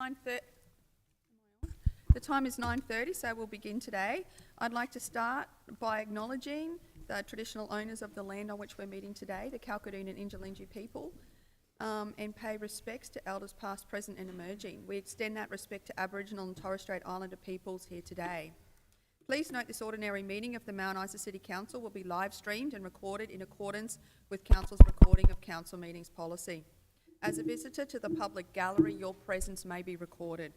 9:30. The time is 9:30, so we'll begin today. I'd like to start by acknowledging the traditional owners of the land on which we're meeting today, the Kalkadoon and Injalinju people, and pay respects to elders past, present and emerging. We extend that respect to Aboriginal and Torres Strait Islander peoples here today. Please note this ordinary meeting of the Mount Isa City Council will be live streamed and recorded in accordance with Council's recording of council meetings policy. As a visitor to the public gallery, your presence may be recorded.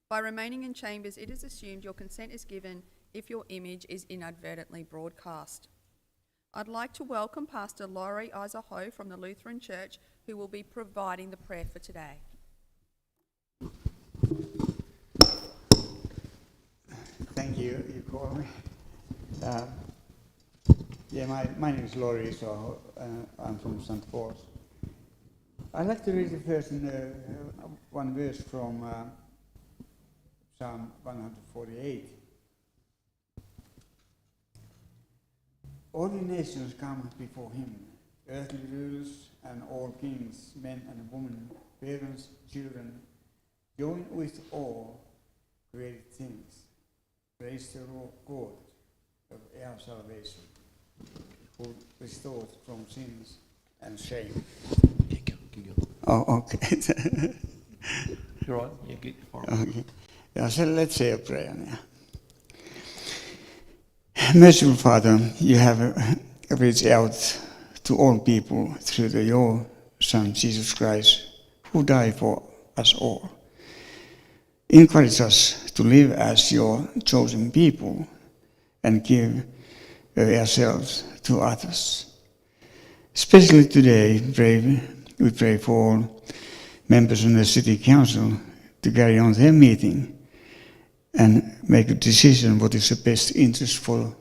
By remaining in chambers, it is assumed your consent is given if your image is inadvertently broadcast. I'd like to welcome Pastor Laurie Isaho from the Lutheran Church, who will be providing the prayer for today. Thank you. You called me. My name is Laurie Isaho. I'm from St. Paul's. I'd like to read the first one verse from Psalm 148. All the nations come before him, earthly rulers and all kings, men and women, parents, children, join with all created things. Praise the Lord God of our salvation, who restores from sins and shame. Oh, okay. You're right. Yeah, get Okay. Yeah, so let's say a prayer now. Merciful Father, you have reached out to all people through your Son, Jesus Christ, who died for us all. Encourage us to live as your chosen people and give ourselves to others. Especially today, we pray for all members of the City Council to carry on their meeting and make a decision what is the best interest for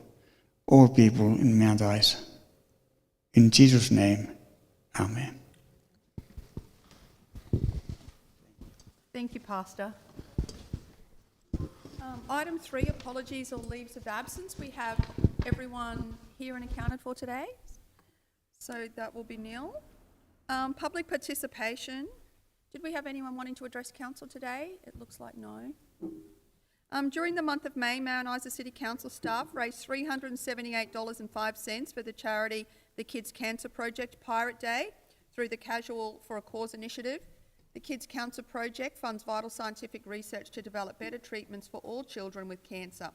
all people in Mount Isa. In Jesus' name, Amen. Thank you, Pastor. Item 3, apologies or leaves of absence. We have everyone here and accounted for today, so that will be nil. Public participation. Did we have anyone wanting to address council today? It looks like no. During the month of May, Mount Isa City Council staff raised $378.05 for the charity The Kids Cancer Project Pirate Day through the Casual for a Cause initiative. The Kids Cancer Project funds vital scientific research to develop better treatments for all children with cancer.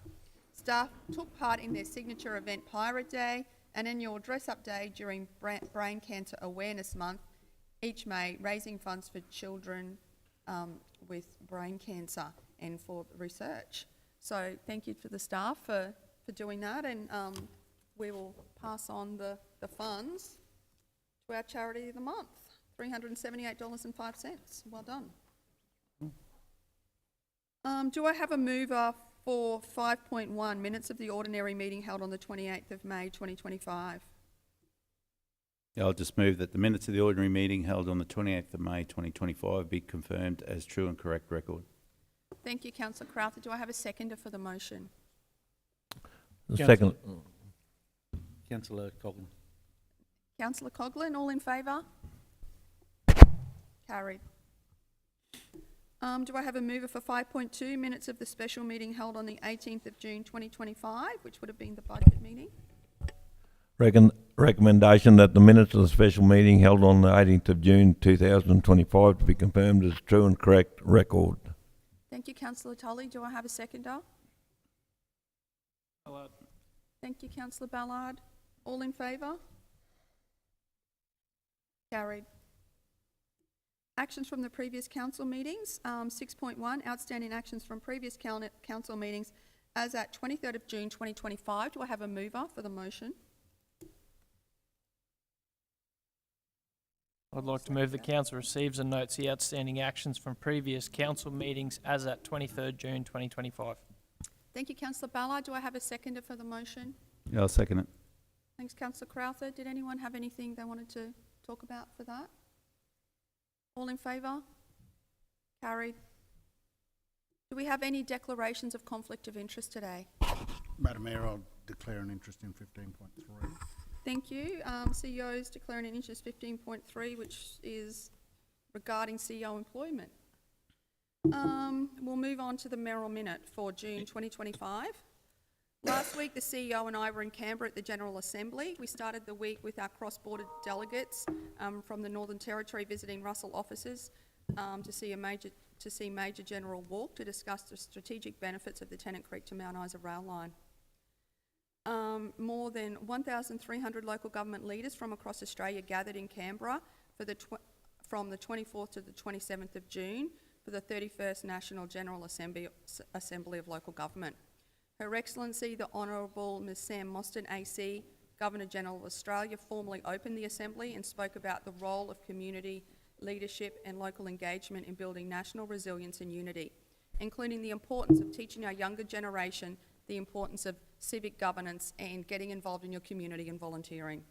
Staff took part in their signature event Pirate Day, an annual dress-up day during Brain Cancer Awareness Month each May, raising funds for children with brain cancer and for research. So thank you to the staff for doing that, and we will pass on the funds to our charity of the month, $378.05. Well done. Do I have a mover for 5.1, minutes of the ordinary meeting held on the 28th of May 2025? I'll just move that the minutes of the ordinary meeting held on the 28th of May 2025 be confirmed as true and correct record. Thank you, Councillor Crowther. Do I have a seconder for the motion? Second. Councillor Coghlan. Councillor Coghlan, all in favour? Carried. Do I have a mover for 5.2, minutes of the special meeting held on the 18th of June 2025, which would have been the budget meeting? Recommendation that the minutes of the special meeting held on the 18th of June 2025 to be confirmed as true and correct record. Thank you, Councillor Tully. Do I have a seconder? Ballard. Thank you, Councillor Ballard. All in favour? Carried. Actions from the previous council meetings. 6.1, outstanding actions from previous council meetings as at 23rd of June 2025. Do I have a mover for the motion? I'd like to move the council receives and notes the outstanding actions from previous council meetings as at 23rd June 2025. Thank you, Councillor Ballard. Do I have a seconder for the motion? I'll second it. Thanks, Councillor Crowther. Did anyone have anything they wanted to talk about for that? All in favour? Carried. Do we have any declarations of conflict of interest today? Madam Mayor, I'll declare an interest in 15.3. Thank you. CEO's declaring an interest 15.3, which is regarding CEO employment. We'll move on to the Merrill Minute for June 2025. Last week, the CEO and I were in Canberra at the General Assembly. We started the week with our cross-border delegates from the Northern Territory visiting Russell offices to see Major General Walk to discuss the strategic benefits of the Tennant Creek to Mount Isa rail line. More than 1,300 local government leaders from across Australia gathered in Canberra from the 24th to the 27th of June for the 31st National General Assembly of Local Government. Her Excellency, the Honourable Ms Sam Mostyn AC, Governor-General of Australia, formally opened the Assembly and spoke about the role of community leadership and local engagement in building national resilience and unity, including the importance of teaching our younger generation the importance of civic governance and getting involved in your community and volunteering.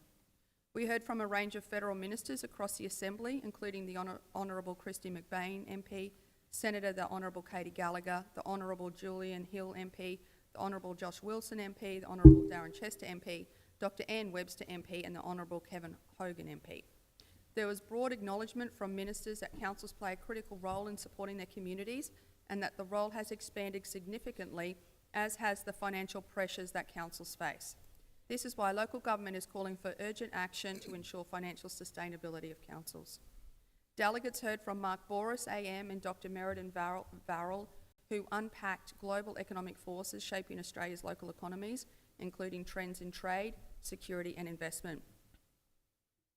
We heard from a range of federal ministers across the Assembly, including the Honourable Christy McBain MP, Senator the Honourable Katie Gallagher, the Honourable Julian Hill MP, the Honourable Josh Wilson MP, the Honourable Darren Chester MP, Dr Anne Webster MP and the Honourable Kevin Hogan MP. There was broad acknowledgement from ministers that councils play a critical role in supporting their communities and that the role has expanded significantly, as has the financial pressures that councils face. This is why local government is calling for urgent action to ensure financial sustainability of councils. Delegates heard from Mark Boris AM and Dr Meriden Varrell, who unpacked global economic forces shaping Australia's local economies, including trends in trade, security and investment.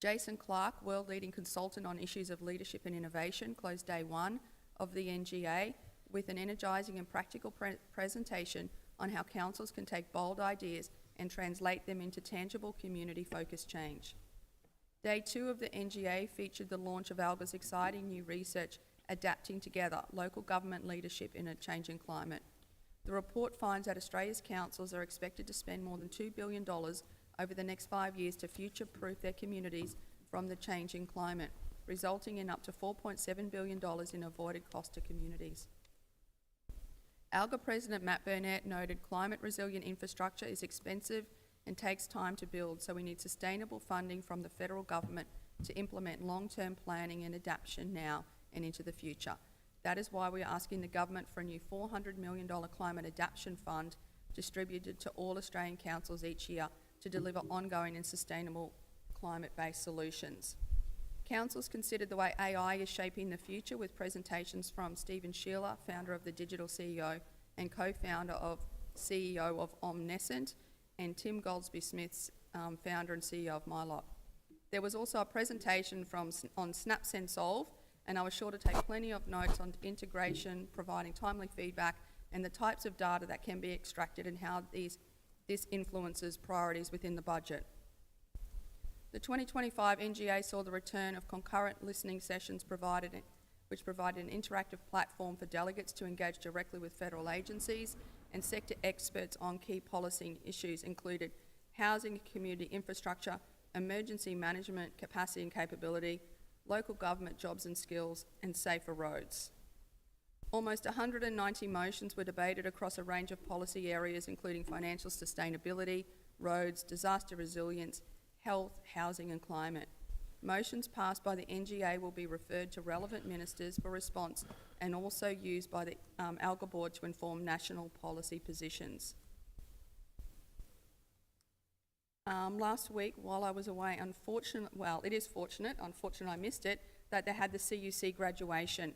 Jason Clark, world-leading consultant on issues of leadership and innovation, closed day one of the NGA with an energising and practical presentation on how councils can take bold ideas and translate them into tangible community-focused change. Day two of the NGA featured the launch of ALGA's exciting new research, Adapting Together, Local Government Leadership in a Changing Climate. The report finds that Australia's councils are expected to spend more than $2 billion over the next 5 years to future-proof their communities from the changing climate, resulting in up to $4.7 billion in avoided cost to communities. ALGA President Matt Burnett noted climate-resilient infrastructure is expensive and takes time to build, so we need sustainable funding from the federal government to implement long-term planning and adaptation now and into the future. That is why we are asking the government for a new $400 million climate adaptation fund distributed to all Australian councils each year to deliver ongoing and sustainable climate-based solutions. Councils considered the way AI is shaping the future with presentations from Stephen Shearer, founder of the Digital CEO and co-founder of CEO of Omnescent, and Tim Goldsby-Smith, founder and CEO of Mylot. There was also a presentation on SnapSend Solve, and I was sure to take plenty of notes on integration, providing timely feedback, and the types of data that can be extracted and how this influences priorities within the budget. The 2025 NGA saw the return of concurrent listening sessions which provided an interactive platform for delegates to engage directly with federal agencies, and sector experts on key policy issues included housing and community infrastructure, emergency management, capacity and capability, local government jobs and skills, and safer roads. Almost 190 motions were debated across a range of policy areas, including financial sustainability, roads, disaster resilience, health, housing and climate. Motions passed by the NGA will be referred to relevant ministers for response and also used by the ALGA board to inform national policy positions. Last week, while I was away, it is fortunate, unfortunately I missed it, that they had the CUC graduation.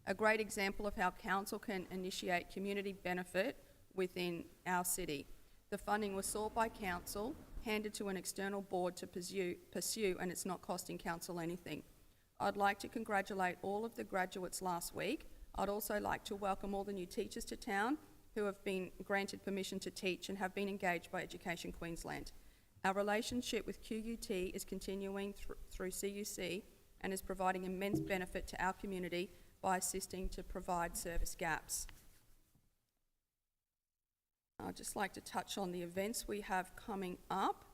A great example of how council can initiate community benefit within our city. The funding was sought by council, handed to an external board to pursue, and it's not costing council anything. I'd like to congratulate all of the graduates last week. I'd also like to welcome all the new teachers to town who have been granted permission to teach and have been engaged by Education Queensland. Our relationship with QUT is continuing through CUC and is providing immense benefit to our community by assisting to provide service gaps. I'd just like to touch on the events we have coming up.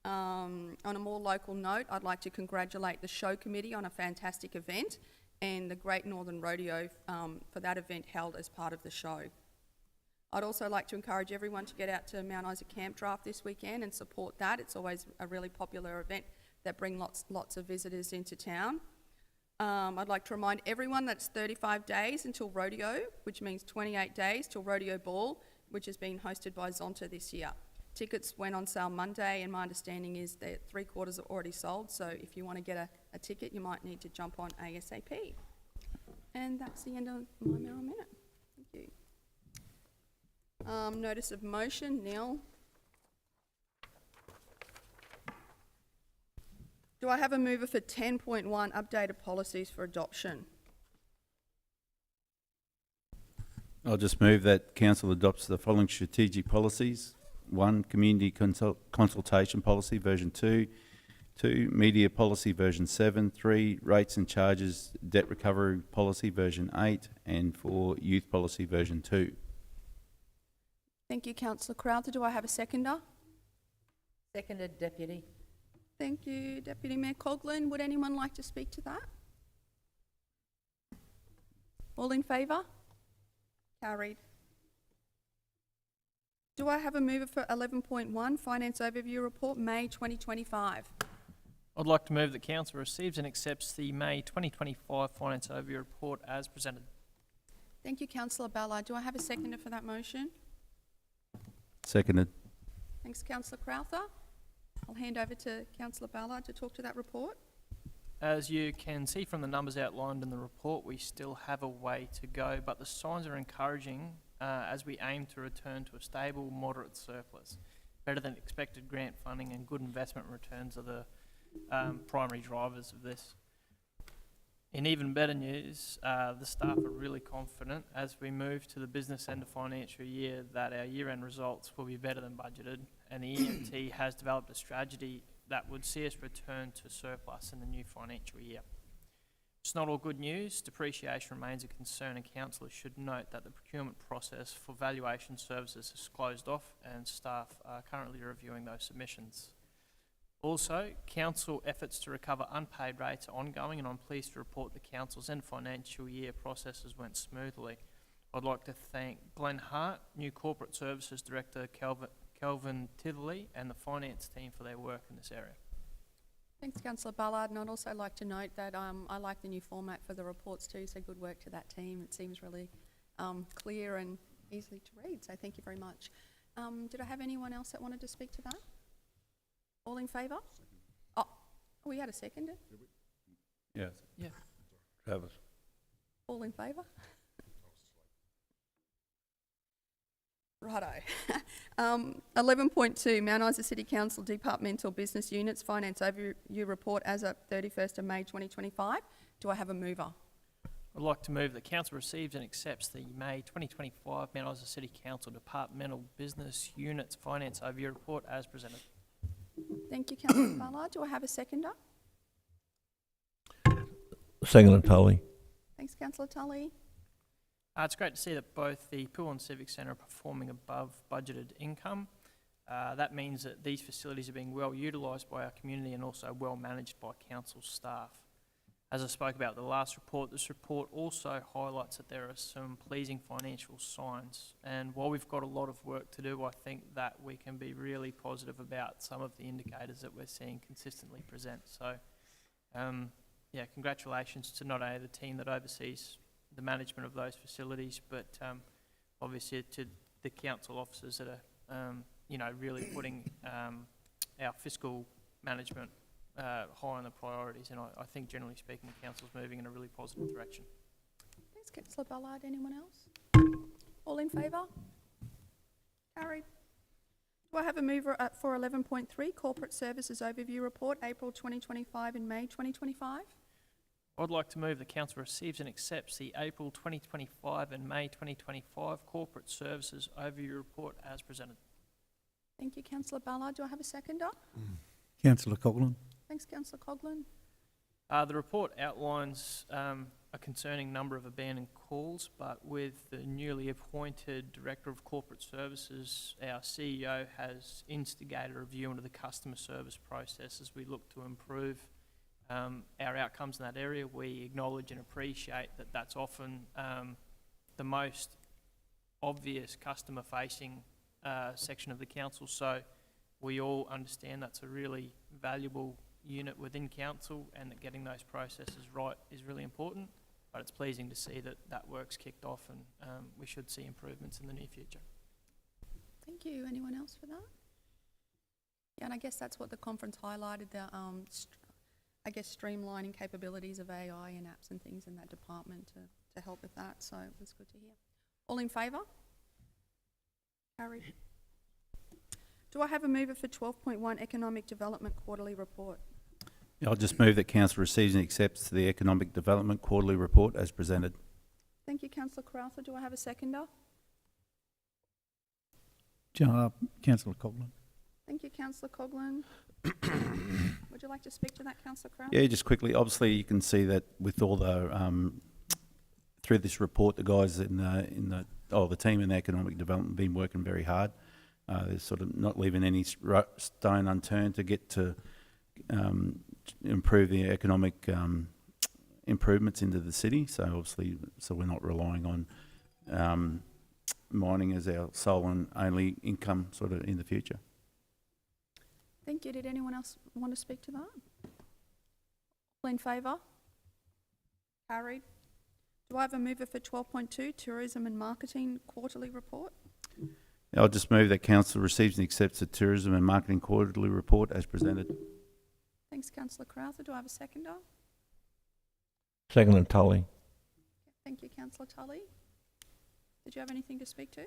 On a more local note, I'd like to congratulate the show committee on a fantastic event and the Great Northern Rodeo for that event held as part of the show. I'd also like to encourage everyone to get out to Mount Isa Camp Draft this weekend and support that. It's always a really popular event that brings lots of visitors into town. I'd like to remind everyone that's 35 days until rodeo, which means 28 days till Rodeo Ball, which is being hosted by Zonta this year. Tickets went on sale Monday, and my understanding is that 3/4 are already sold, so if you want to get a ticket, you might need to jump on ASAP. And that's the end of my Mayoral Minute. Thank you. Notice of motion, Neil. Do I have a mover for 10.1, updated policies for adoption? I'll just move that council adopts the following strategic policies. 1, community consultation policy version 2. 2, media policy version 7. 3, rates and charges debt recovery policy version 8. And 4, youth policy version 2. Thank you, councillor Crowther. Do I have a seconder? Seconded, Deputy. Thank you, Deputy Mayor Coghlan. Would anyone like to speak to that? All in favour? Carried. Do I have a mover for 11.1, Finance Overview Report, May 2025? I'd like to move that council receives and accepts the May 2025 Finance Overview Report as presented. Thank you, councillor Ballard. Do I have a seconder for that motion? Seconded. Thanks, councillor Crowther. I'll hand over to councillor Ballard to talk to that report. As you can see from the numbers outlined in the report, we still have a way to go, but the signs are encouraging as we aim to return to a stable, moderate surplus. Better than expected grant funding and good investment returns are the primary drivers of this. In even better news, the staff are really confident as we move to the business end of financial year that our year-end results will be better than budgeted, and the EMT has developed a strategy that would see us return to surplus in the new financial year. It's not all good news. Depreciation remains a concern, and councillors should note that the procurement process for valuation services is closed off and staff are currently reviewing those submissions. Also, council efforts to recover unpaid rates are ongoing, and I'm pleased to report the council's end financial year processes went smoothly. I'd like to thank Glenn Hart, new Corporate Services Director Kelvin Titherley, and the finance team for their work in this area. Thanks, councillor Ballard, and I'd also like to note that I like the new format for the reports too, so good work to that team. It seems really clear and easily to read, so thank you very much. Did I have anyone else that wanted to speak to that? All in favour? Oh, we had a seconder. Yes. Yeah. Travis. All in favour? Righto. 11.2, Mount Isa City Council Departmental Business Units Finance Overview Report as of 31st of May 2025. Do I have a mover? I'd like to move that council receives and accepts the May 2025 Mount Isa City Council Departmental Business Units Finance Overview Report as presented. Thank you, councillor Ballard. Do I have a seconder? Seconded, Tully. Thanks, councillor Tully. It's great to see that both the Pool and Civic Centre are performing above budgeted income. That means that these facilities are being well utilised by our community and also well managed by council staff. As I spoke about the last report, this report also highlights that there are some pleasing financial signs. And while we've got a lot of work to do, I think that we can be really positive about some of the indicators that we're seeing consistently present. So, yeah, congratulations to not only the team that oversees the management of those facilities, but obviously to the council officers that are, really putting our fiscal management high on the priorities. And I think, generally speaking, the council's moving in a really positive direction. Thanks, councillor Ballard. Anyone else? All in favour? Carried. Do I have a mover for 11.3, Corporate Services Overview Report, April 2025 and May 2025? I'd like to move the council receives and accepts the April 2025 and May 2025 Corporate Services Overview Report as presented. Thank you, councillor Ballard. Do I have a seconder? Councillor Coghlan. Thanks, councillor Coghlan. The report outlines a concerning number of abandoned calls, but with the newly appointed Director of Corporate Services, our CEO has instigated a review into the customer service process as we look to improve our outcomes in that area. We acknowledge and appreciate that that's often the most obvious customer-facing section of the council, so we all understand that's a really valuable unit within council, and that getting those processes right is really important. But it's pleasing to see that that work's kicked off, and we should see improvements in the near future. Thank you. Anyone else for that? Yeah, and I guess that's what the conference highlighted, the, streamlining capabilities of AI and apps and things in that department to help with that, so it was good to hear. All in favour? Carried. Do I have a mover for 12.1 Economic Development Quarterly Report? Yeah, I'll just move that council receives and accepts the Economic Development Quarterly Report as presented. Thank you, Councillor Crowther. Do I have a seconder? Councillor Coghlan. Thank you, Councillor Coghlan. Would you like to speak to that, Councillor Crowther? Yeah, just quickly, obviously you can see that with all the, through this report, the guys the team in economic development have been working very hard. They're sort of not leaving any stone unturned to get to improve the economic improvements into the city. So obviously, we're not relying on mining as our sole and only income sort of in the future. Thank you. Did anyone else want to speak to that? All in favour? Carried. Do I have a mover for 12.2 Tourism and Marketing Quarterly Report? I'll just move that council receives and accepts the Tourism and Marketing Quarterly Report as presented. Thanks, Councillor Crowther. Do I have a seconder? Second, Tully. Thank you, Councillor Tully. Did you have anything to speak to?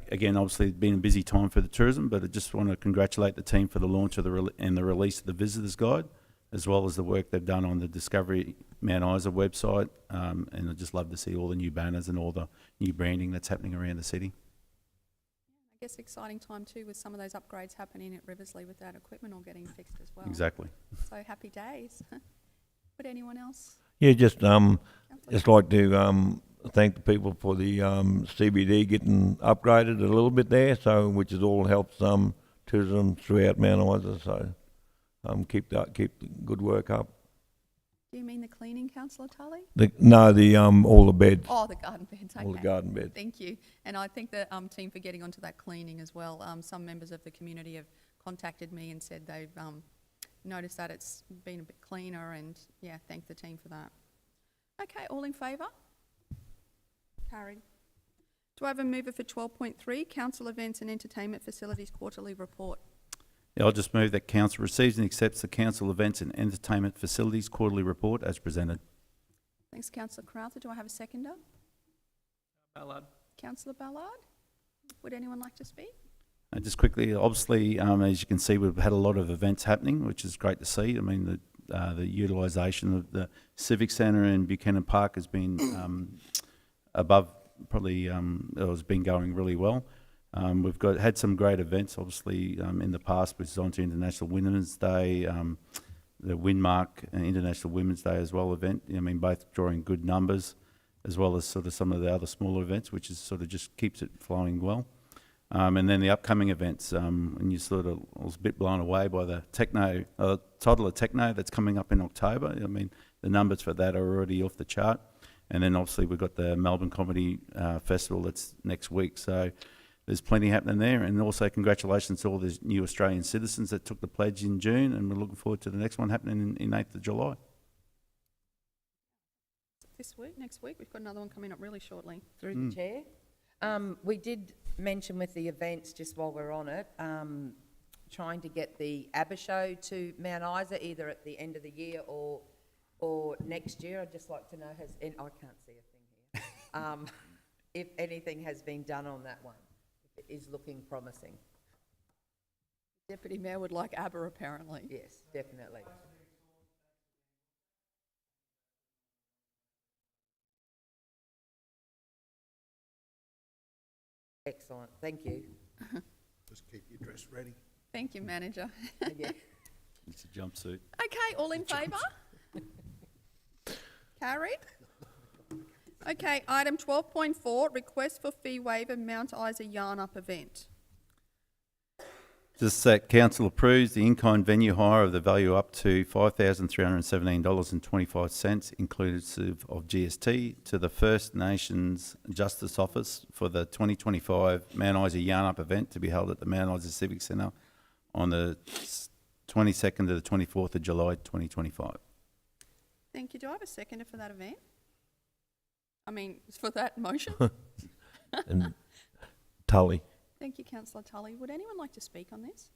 Again, obviously, it's been a busy time for the tourism, but I just want to congratulate the team for the launch of and the release of the Visitors Guide, as well as the work they've done on the Discovery Mount Isa website. And I'd just love to see all the new banners and all the new branding that's happening around the city. I guess exciting time too with some of those upgrades happening at Riversley with that equipment all getting fixed as well. Exactly. So happy days. Would anyone else? Yeah, just Councillor? like to thank the people for the CBD getting upgraded a little bit there, so which has all helped tourism throughout Mount Isa. So keep the good work up. Do you mean the cleaning, Councillor Tully? All the beds, Oh, the garden beds. Okay. all the garden beds. Thank you. And I thank the team for getting onto that cleaning as well. Some members of the community have contacted me and said they've noticed that it's been a bit cleaner, and yeah, thank the team for that. Okay, all in favour? Carried. Do I have a mover for 12.3 Council Events and Entertainment Facilities Quarterly Report? Yeah, I'll just move that council receives and accepts the Council Events and Entertainment Facilities Quarterly Report as presented. Thanks, Councillor Crowther. Do I have a seconder? Ballard. Councillor Ballard? Would anyone like to speak? Just quickly, obviously, as you can see, we've had a lot of events happening, which is great to see. I mean, the utilisation of the Civic Centre in Buchanan Park has been above, probably, it has been going really well. We've had some great events, obviously, in the past, which is on to International Women's Day, the Windmark International Women's Day as well event. I mean, both drawing good numbers, as well as sort of some of the other smaller events, which is sort of just keeps it flowing well. And then the upcoming events, and you sort of, I was a bit blown away by the Toddler Techno that's coming up in October. I mean, the numbers for that are already off the chart. And then obviously we've got the Melbourne Comedy Festival that's next week. So there's plenty happening there. And also congratulations to all the new Australian citizens that took the pledge in June. And we're looking forward to the next one happening in 8th of July. This week, next week? We've got another one coming up really shortly. Through the chair. We did mention with the events, just while we're on it, trying to get the ABBA show to Mount Isa either at the end of the year or next year. I'd just like to know, I can't see a thing here, if anything has been done on that one. If it is looking promising. Deputy Mayor would like ABBA apparently. Yes, definitely. Excellent, thank you. Just keep your dress ready. Thank you, Manager. Yeah. It's a jumpsuit. Okay, all in favour? Carried. Okay, item 12.4, request for fee waiver Mount Isa Yarn Up event. Just that council approves the in-kind venue hire of the value up to $5,317.25, inclusive of GST, to the First Nations Justice Office for the 2025 Mount Isa Yarn Up event to be held at the Mount Isa Civic Centre on the 22nd to the 24th of July 2025. Thank you. Do I have a seconder for that event? I mean, for that motion? And Tully. Thank you, councillor Tully. Would anyone like to speak on this?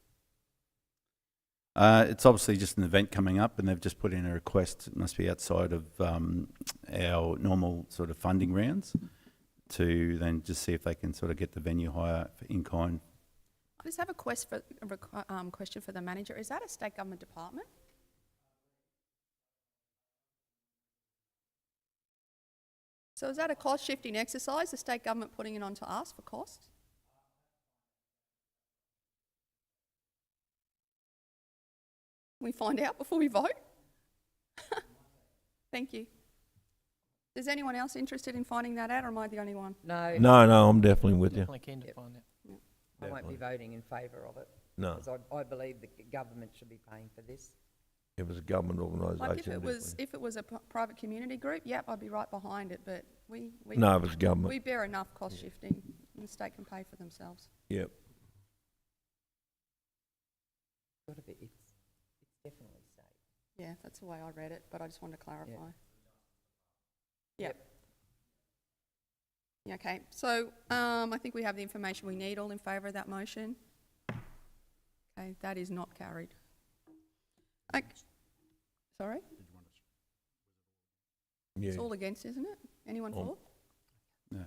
It's obviously just an event coming up, and they've just put in a request. It must be outside of our normal sort of funding rounds to then just see if they can sort of get the venue hire in kind. I just have a question for the manager. Is that a state government department? So is that a cost shifting exercise, the state government putting it onto us for cost? Can we find out before we vote? Thank you. Is anyone else interested in finding that out, or am I the only one? No, No, I'm definitely with you. Definitely keen to find out. I won't be voting in favour of it, No, because I believe the government should be paying for this. it was a government organisation. Like if it was a private community group, yep, I'd be right behind it, but we No, it was government. we bear enough cost shifting, and the state can pay for themselves. Yep. Gotta be, it's definitely state. Yeah, that's the way I read it, but I just wanted to clarify. Yep. Yeah, okay, so I think we have the information we need. All in favour of that motion? Okay, that is not carried. Sorry? Yeah. It's all against, isn't it? Anyone for? No.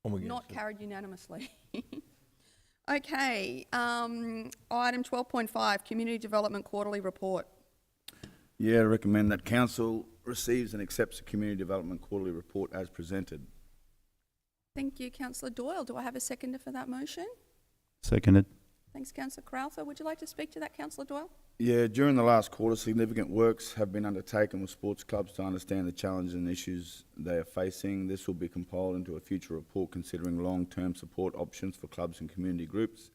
I'm against Not it. carried unanimously. Okay, item 12.5, Community Development Quarterly Report. Yeah, I recommend that council receives and accepts the Community Development Quarterly Report as presented. Thank you, councillor Doyle. Do I have a seconder for that motion? Seconded. Thanks, councillor Crowther. Would you like to speak to that, councillor Doyle? Yeah, during the last quarter, significant works have been undertaken with sports clubs to understand the challenges and issues they are facing. This will be compiled into a future report considering long-term support options for clubs and community groups.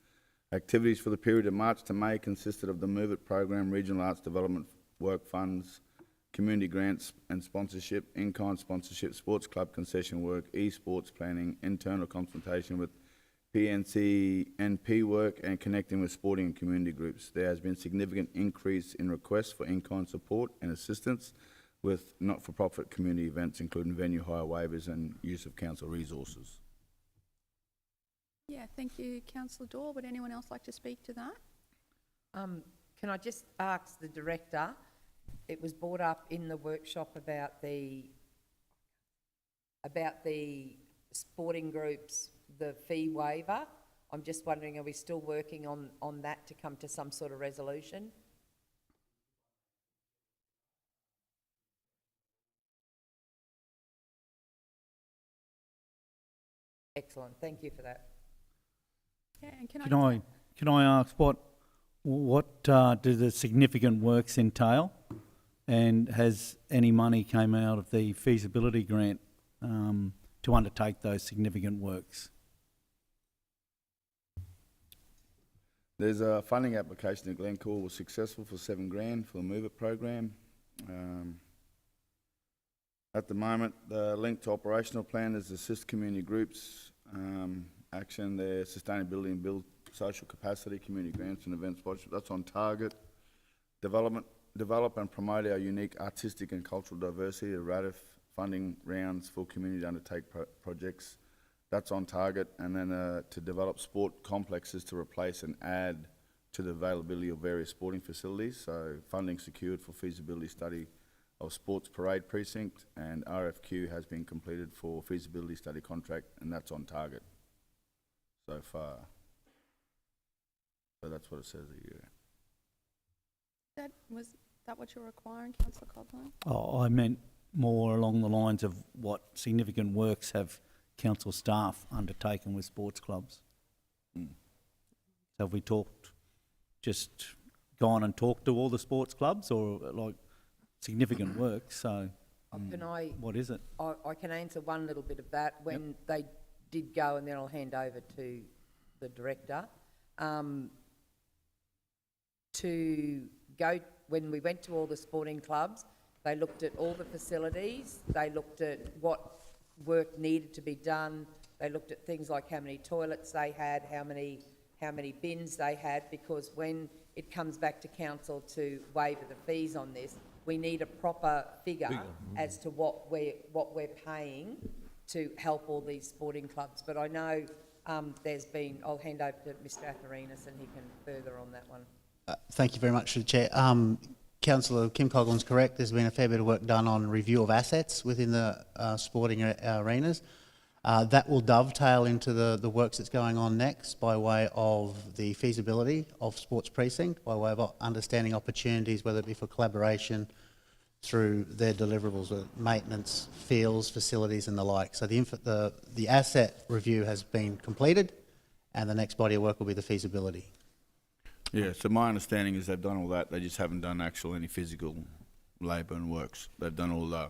Activities for the period of March to May consisted of the Move It program, regional arts development work funds, community grants and sponsorship, in-kind sponsorship, sports club concession work, esports planning, internal consultation with PNC NP work, and connecting with sporting and community groups. There has been significant increase in requests for in-kind support and assistance with not-for-profit community events, including venue hire waivers and use of council resources. Yeah, thank you, councillor Doyle. Would anyone else like to speak to that? Can I just ask the director, it was brought up in the workshop about the sporting groups, the fee waiver. I'm just wondering, are we still working on that to come to some sort of resolution? Excellent, thank you for that. Yeah, and Can I ask what do the significant works entail? And has any money came out of the feasibility grant to undertake those significant works? There's a funding application that Glencore was successful for $7,000 for the Move It program. At the moment, the link to operational plan is assist community groups, action their sustainability and build social capacity, community grants and event sponsorship. That's on target. Develop and promote our unique artistic and cultural diversity, the RADIF funding rounds for community to undertake projects. That's on target. And then to develop sport complexes to replace and add to the availability of various sporting facilities. So funding secured for feasibility study of sports parade precinct, and RFQ has been completed for feasibility study contract, and that's on target so far. So that's what it says here. Was that what you're requiring, councillor Cobline? Oh, I meant more along the lines of what significant works have council staff undertaken with sports clubs. So have we just gone and talked to all the sports clubs, or like significant work? So what is it? I can answer one little bit of that. When they did go, and then I'll hand over to the director, when we went to all the sporting clubs, they looked at all the facilities, they looked at what work needed to be done, they looked at things like how many toilets they had, how many bins they had, because when it comes back to council to waiver the fees on this, we need a proper figure as to what we're paying to help all these sporting clubs. But I know there's been, I'll hand over to Mr Atharinas and he can further on that one. Thank you very much, Through the Chair. Councillor Kim Coglin's correct. There's been a fair bit of work done on review of assets within the sporting arenas. That will dovetail into the works that's going on next by way of the feasibility of Sports Precinct, by way of understanding opportunities, whether it be for collaboration through their deliverables, maintenance, fields, facilities and the like. So the asset review has been completed and the next body of work will be the feasibility. Yeah, so my understanding is they've done all that, they just haven't done any physical labour and works. They've done all the...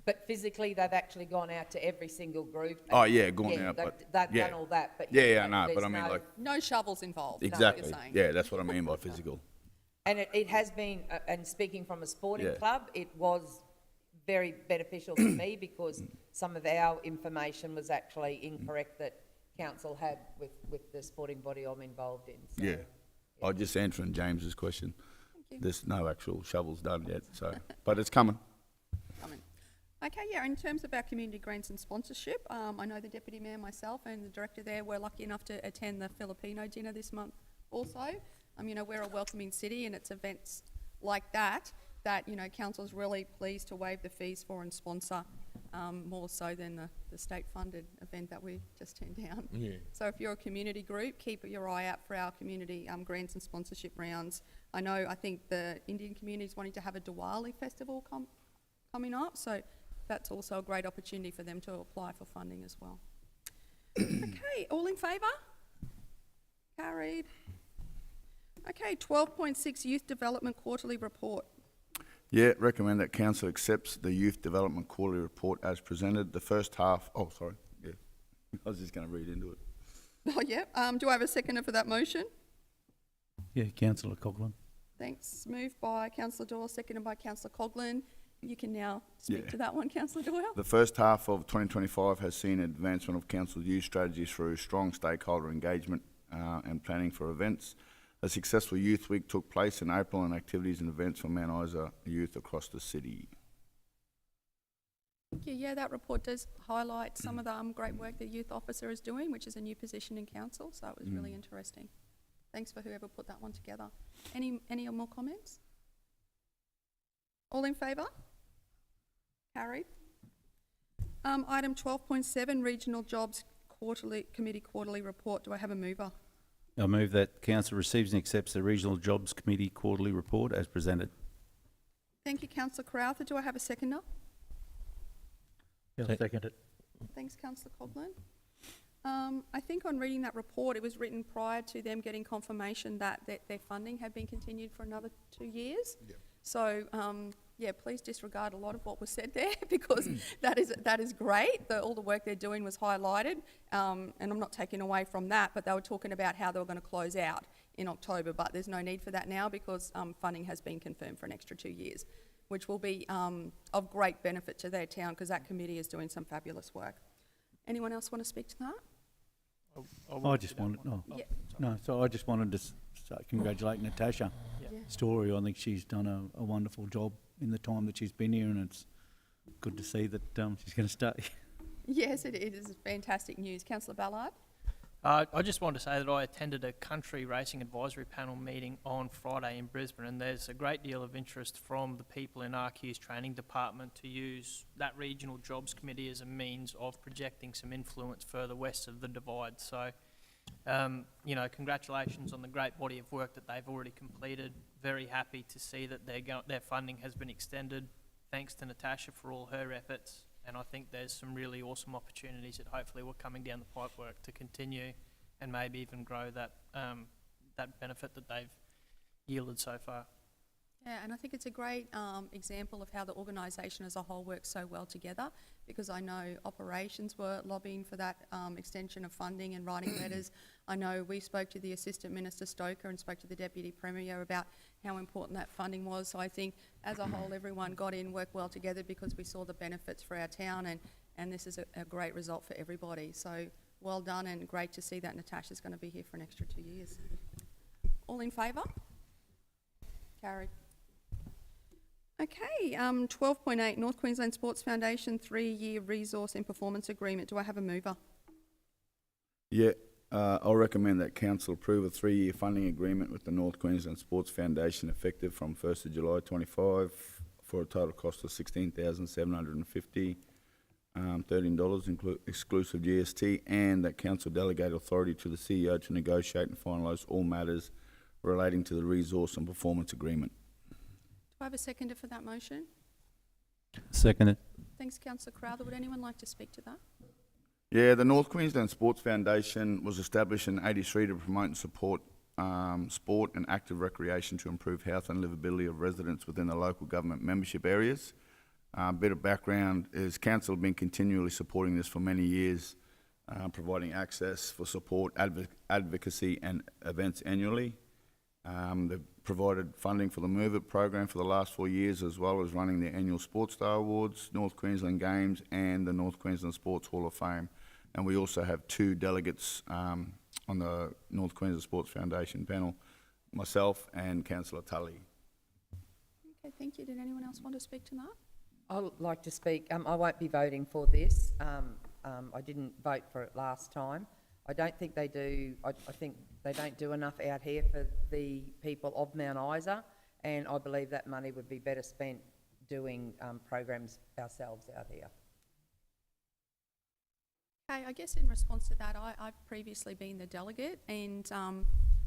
But physically, they've actually gone out to every single group. Oh, yeah, gone Yeah, out, but... they've yeah. done all that, but... Yeah, I know, there's but I mean, no- like, No shovels involved, is that what exactly. you're saying? Yeah, that's what I mean by physical. And it has been, and speaking from a sporting Yeah. club, it was very beneficial to me because some of our information was actually incorrect that council had with the sporting body I'm involved in. So, Yeah. I'm just answering James's question. you. There's no actual shovels done yet, so, but it's coming. Coming. Okay, yeah, in terms of our community grants and sponsorship, I know the Deputy Mayor, myself and the Director there were lucky enough to attend the Filipino dinner this month also. You know, we're a welcoming city and it's events like that, you know, Council's really pleased to waive the fees for and sponsor, more so than the state-funded event that we just turned down. Yeah. So if you're a community group, keep your eye out for our community grants and sponsorship rounds. I think the Indian community is wanting to have a Diwali festival coming up, so that's also a great opportunity for them to apply for funding as well. Okay, all in favour? Carried. Okay, 12.6 Youth Development Quarterly Report. Yeah, recommend that council accepts the Youth Development Quarterly Report as presented. The first half, oh, sorry, yeah. I was just going to read into it. Oh, yeah. Do I have a seconder for that motion? Yeah, Councillor Coghlan. Thanks. Moved by Councillor Doyle, seconded by Councillor Coghlan. You can now speak Yeah. to that one, Councillor Doyle. The first half of 2025 has seen advancement of council's youth strategy through strong stakeholder engagement and planning for events. A successful Youth Week took place in April and activities and events for Mount Isa youth across the city. Thank you. Yeah, that report does highlight some of the great work the youth officer is doing, which is a new position in council, so it was really interesting. Thanks for whoever put that one together. Any more comments? All in favour? Carried. Item 12.7, Regional Jobs Committee Quarterly Report. Do I have a mover? I move that council receives and accepts the Regional Jobs Committee quarterly report as presented. Thank you, Councillor Crowther. Do I have a seconder? Yeah, second it. Thanks, Councillor Coghlan. I think on reading that report, it was written prior to them getting confirmation that their funding had been continued for another 2 years. Yep. So, yeah, please disregard a lot of what was said there because that is great. All the work they're doing was highlighted, and I'm not taking away from that, but they were talking about how they were going to close out in October, but there's no need for that now because funding has been confirmed for an extra 2 years, which will be of great benefit to their town because that committee is doing some fabulous work. Anyone else want to speak to that? I just wanted, I just wanted to congratulate Natasha Story. I think she's done a wonderful job in the time that she's been here, and it's good to see that she's going to stay. Yes, it is fantastic news. Councillor Ballard? I just wanted to say that I attended a country racing advisory panel meeting on Friday in Brisbane, and there's a great deal of interest from the people in RQ's training department to use that regional jobs committee as a means of projecting some influence further west of the divide. So, you know, congratulations on the great body of work that they've already completed. Very happy to see that their funding has been extended. Thanks to Natasha for all her efforts. And I think there's some really awesome opportunities that hopefully will coming down the pipework to continue and maybe even grow that that benefit that they've yielded so far. Yeah, and I think it's a great example of how the organisation as a whole works so well together because I know operations were lobbying for that extension of funding and writing letters. I know we spoke to the Assistant Minister Stoker and spoke to the Deputy Premier about how important that funding was. So I think as a whole everyone got in, worked well together because we saw the benefits for our town and this is a great result for everybody. So well done and great to see that Natasha's going to be here for an extra 2 years. All in favour? carried. Okay, 12.8, North Queensland Sports Foundation 3-year resource and performance agreement. Do I have a mover? Yeah, I'll recommend that council approve a 3-year funding agreement with the North Queensland Sports Foundation effective from 1st of July 25 for a total cost of $16,750, $13 exclusive GST, and that council delegate authority to the CEO to negotiate and finalise all matters relating to the resource and performance agreement. Do I have a seconder for that motion? Seconded. Thanks, Councillor Crowther. Would anyone like to speak to that? Yeah, the North Queensland Sports Foundation was established in '83 to promote and support sport and active recreation to improve health and livability of residents within the local government membership areas. A bit of background is council have been continually supporting this for many years, providing access for support, advocacy and events annually. They've provided funding for the Move It program for the last 4 years, as well as running the annual Sports Star Awards, North Queensland Games and the North Queensland Sports Hall of Fame. And we also have 2 delegates on the North Queensland Sports Foundation panel, myself and Councillor Tully. Okay, thank you. Did anyone else want to speak to that? I'd like to speak. I won't be voting for this. I didn't vote for it last time. I don't think they do. I think they don't do enough out here for the people of Mount Isa, and I believe that money would be better spent doing programs ourselves out here. Okay, I guess in response to that, I've previously been the delegate, and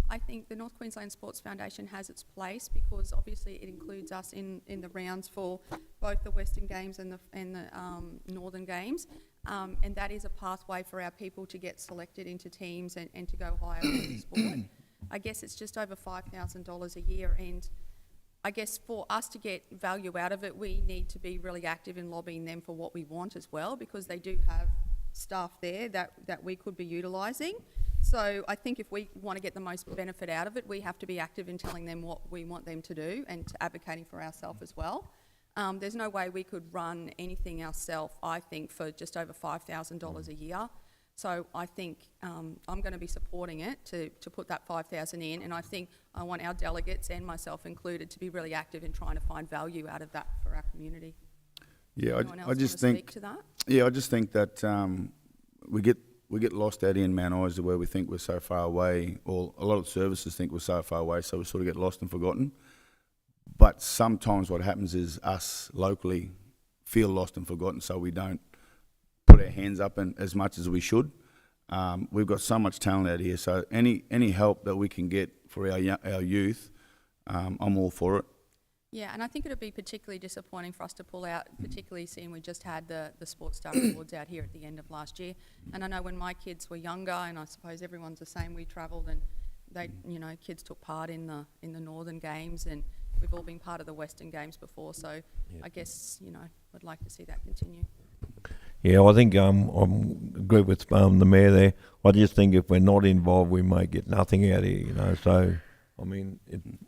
I think the North Queensland Sports Foundation has its place because obviously it includes us in the rounds for both the Western Games and the Northern Games, and that is a pathway for our people to get selected into teams and to go higher in the sport. I guess it's just over $5,000 a year, and I guess for us to get value out of it, we need to be really active in lobbying them for what we want as well, because they do have staff there that we could be utilising. So I think if we want to get the most benefit out of it, we have to be active in telling them what we want them to do and to advocating for ourselves as well. There's no way we could run anything ourselves, I think, for just over $5,000 a year. So I think I'm going to be supporting it to put that $5,000 in, and I think I want our delegates and myself included to be really active in trying to find value out of that for our community. Yeah, Anyone else I just want to think. speak to that? Yeah, I just think that we get lost out here in Mount Isa where we think we're so far away, or a lot of services think we're so far away, so we sort of get lost and forgotten. But sometimes what happens is us locally feel lost and forgotten, so we don't put our hands up as much as we should. We've got so much talent out here, so any help that we can get for our youth, I'm all for it. Yeah, and I think it would be particularly disappointing for us to pull out, particularly seeing we just had the Sports Star Awards out here at the end of last year. And I know when my kids were younger, and I suppose everyone's the same, we travelled and kids took part in the Northern Games, and we've all been part of the Western Games before. So I guess, would like to see that continue. Yeah, I think I agree with the mayor there. I just think if we're not involved, we may get nothing out here, So, I mean,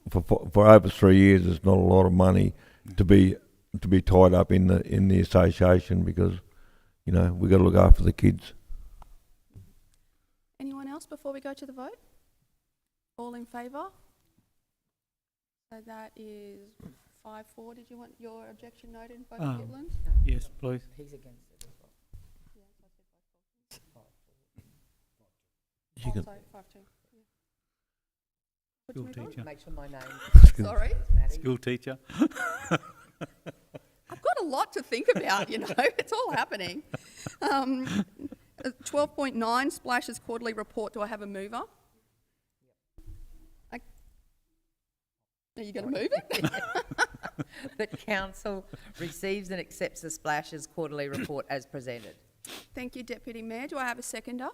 for over 3 years, it's not a lot of money to be tied up in the association because, we've got to look after the kids. Anyone else before we go to the vote? All in favour? So that is 5-4. Did you want your objection noted, both Gitlins? Yes, please. He's against it as well. You can, Sorry, 5-2. Yeah. Put school to move on? teacher. Make sure my name. Sorry? School teacher. I've got a lot to think about, It's all happening. 12.9, Splashes Quarterly Report. Do I have a mover? Are you going to move it? That council receives and accepts the Splashes Quarterly Report as presented. Thank you, Deputy Mayor. Do I have a seconder?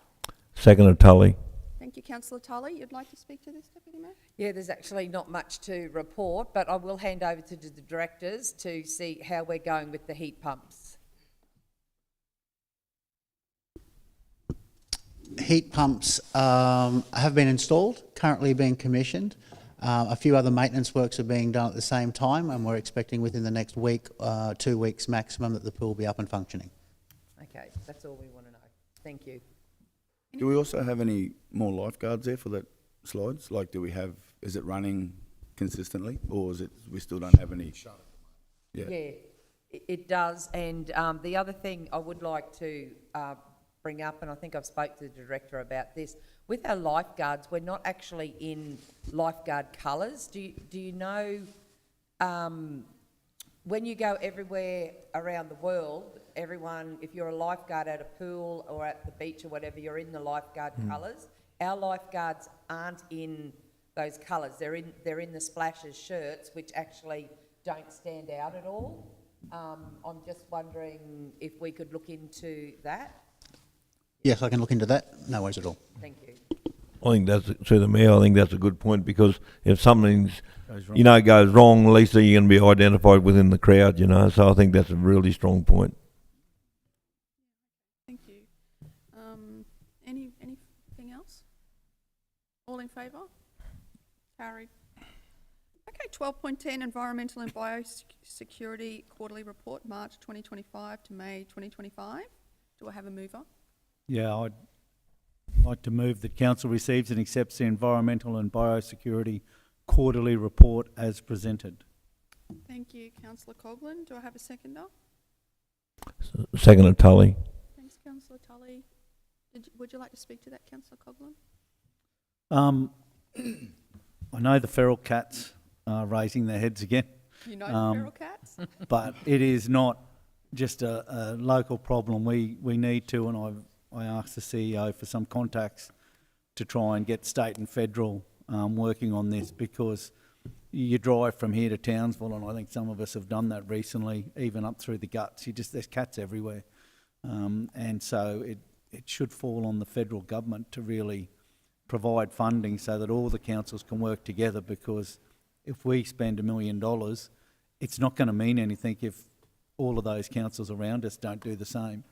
Second of Tully. Thank you, Councillor Tully. You'd like to speak to this, Deputy Mayor? Yeah, there's actually not much to report, but I will hand over to the directors to see how we're going with the heat pumps. Heat pumps have been installed, currently being commissioned. A few other maintenance works are being done at the same time, and we're expecting within the next week, 2 weeks maximum, that the pool will be up and functioning. Okay, that's all we want to know. Thank you. Do we also have any more lifeguards there for that slides? Like, is it running consistently, or is it we still don't have any? Yeah. Yeah, it does. And the other thing I would like to bring up, and I think I've spoke to the director about this, with our lifeguards, we're not actually in lifeguard colours. Do you know, when you go everywhere around the world, everyone, if you're a lifeguard at a pool or at the beach or whatever, you're in the lifeguard colours. Our lifeguards aren't in those colours. They're in the splashes shirts, which actually don't stand out at all. I'm just wondering if we could look into that. Yes, I can look into that. No worries at all. Thank you. I think that's, through the mayor, I think that's a good point, because if something's, Goes wrong. you know, goes wrong, at least you're going to be identified within the crowd, you know, so I think that's a really strong point. Thank you. Anything else? All in favour? Carried. Okay, 12.10, Environmental and Biosecurity Quarterly Report, March 2025 to May 2025. Do I have a mover? Yeah, I'd like to move that council receives and accepts the Environmental and Biosecurity Quarterly Report as presented. Thank you, councillor Coghlan. Do I have a seconder? Second of Tully. Thanks, councillor Tully. Would you like to speak to that, councillor Coghlan? I know the feral cats are raising their heads again, You know the feral cats? but it is not just a local problem. We need to, and I asked the CEO for some contacts to try and get state and federal working on this, because you drive from here to Townsville, and I think some of us have done that recently, even up through the guts. There's cats everywhere, and so it should fall on the federal government to really provide funding so that all the councils can work together, because if we spend $1 million, it's not going to mean anything if all of those councils around us don't do the same.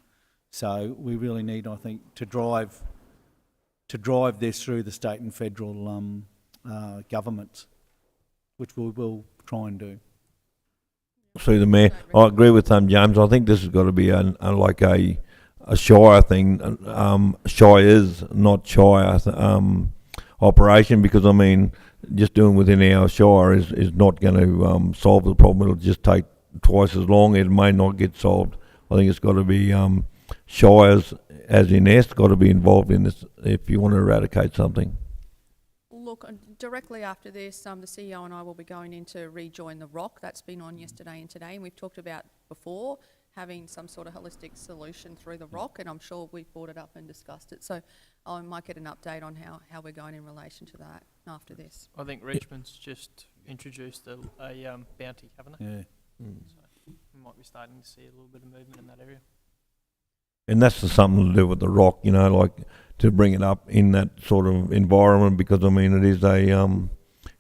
So we really need, I think, to drive this through the state and federal governments, which we will try and do. Through the mayor, I agree with James. I think this has got to be like a Shire thing. Shire is not Shire operation, because I mean, just doing within our Shire is not going to solve the problem. It'll just take twice as long. It may not get solved. I think it's got to be Shires, as in S, got to be involved in this if you want to eradicate something. Look, directly after this, the CEO and I will be going in to rejoin the ROC. That's been on yesterday and today, and we've talked about before having some sort of holistic solution through the ROC, and I'm sure we've brought it up and discussed it. So I might get an update on how we're going in relation to that after this. I think Richmond's just introduced a bounty, haven't they? Yeah. So we might be starting to see a little bit of movement in that area. And that's something to do with the ROC, you know, like to bring it up in that sort of environment, because I mean, it is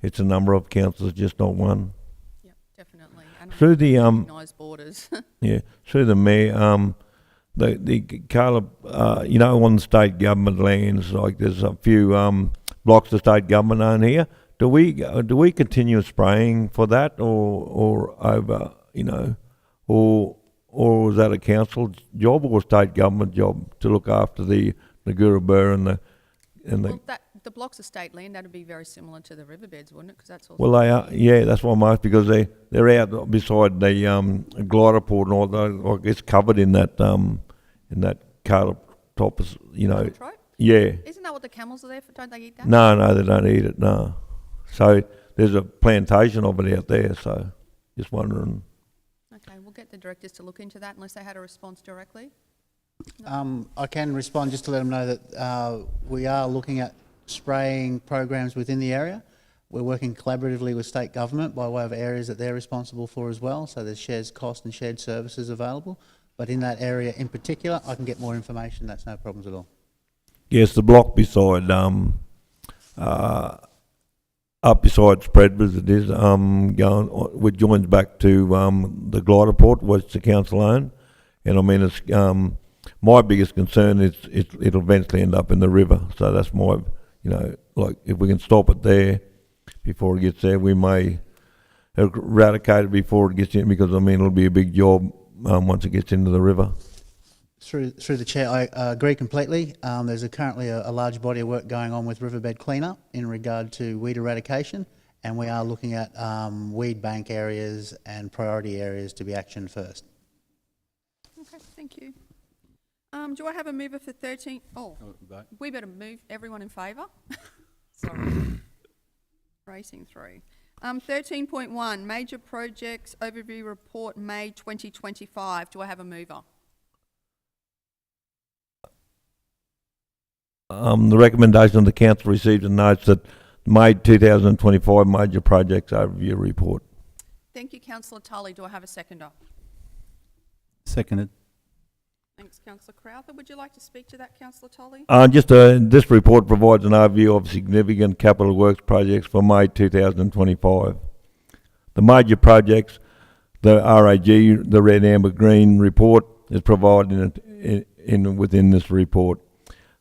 it's a number of councils, just not one. Yep, definitely. And Through the recognise borders. yeah, through the mayor, the Carla, you know, on state government lands, like there's a few blocks of state government own here. Do we continue spraying for that, or over, you know, or is that a council job or a state government job to look after the Gurubur and the Well, the blocks of state land, that would be very similar to the riverbeds, wouldn't it? Because that's also... Well, they are, yeah, that's why I'm asking, because they're out beside the glider port and all that, like it's covered in that Carla top, you know. Trope? Yeah. Isn't that what the camels are there for? Don't they eat that? No, they don't eat it, no. So there's a plantation of it out there, so just wondering. Okay, we'll get the directors to look into that unless they had a response directly. I can respond just to let them know that we are looking at spraying programs within the area. We're working collaboratively with state government by way of areas that they're responsible for as well, so there's shared cost and shared services available. But in that area in particular, I can get more information. That's no problems at all. Yes, the block beside up beside Spreadbridge, it is going, which joins back to the glider port, which the council own, and I mean it's my biggest concern is it'll eventually end up in the river. So that's my, you know, like if we can stop it there before it gets there, we may eradicate it before it gets in, because I mean it'll be a big job once it gets into the river. Through the chair, I agree completely. There's currently a large body of work going on with riverbed cleanup in regard to weed eradication, and we are looking at weed bank areas and priority areas to be actioned first. Okay, thank you. Do I have a mover for 13? Oh, we better move. Everyone in favour? Sorry. Racing through. 13.1, Major Projects Overview Report, May 2025. Do I have a mover? The recommendation of the council received and notes that May 2025 Major Projects Overview Report. Thank you, Councillor Tully. Do I have a seconder? Seconded. Thanks, Councillor Crowther. Would you like to speak to that, Councillor Tully? This report provides an overview of significant capital works projects for May 2025. The major projects, the RAG, the red, amber, green report is provided within this report.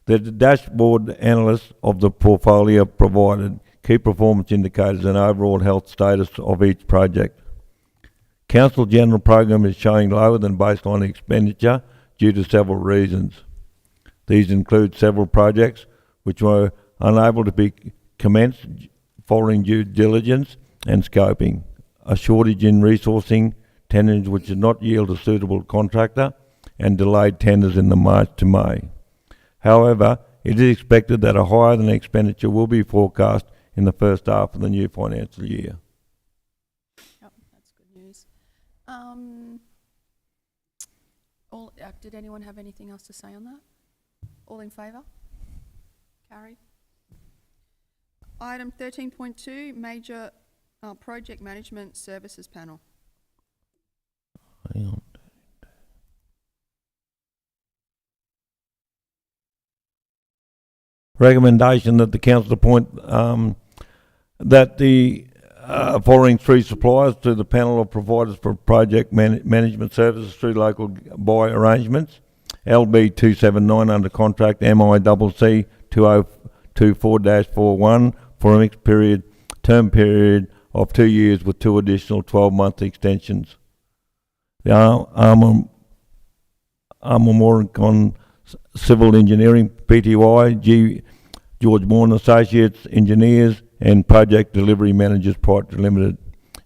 The dashboard analysts of the portfolio provided key performance indicators and overall health status of each project. Council General Program is showing lower than baseline expenditure due to several reasons. These include several projects which were unable to be commenced following due diligence and scoping, a shortage in resourcing, tenders which did not yield a suitable contractor, and delayed tenders in the March to May. However, it is expected that a higher than expenditure will be forecast in the first half of the new financial year. Yep, that's good news. Did anyone have anything else to say on that? All in favour? Carried. Item 13.2, Major Project Management Services Panel. Hang on. Recommendation that the council appoint that the following three suppliers to the panel of providers for project management services through local buy arrangements. LB 279 under contract MICC 2024-41 for a mixed term period of 2 years with 2 additional 12-month extensions. The Armor Civil Engineering Pty George Moore Associates Engineers and Project Delivery Managers Pty Limited,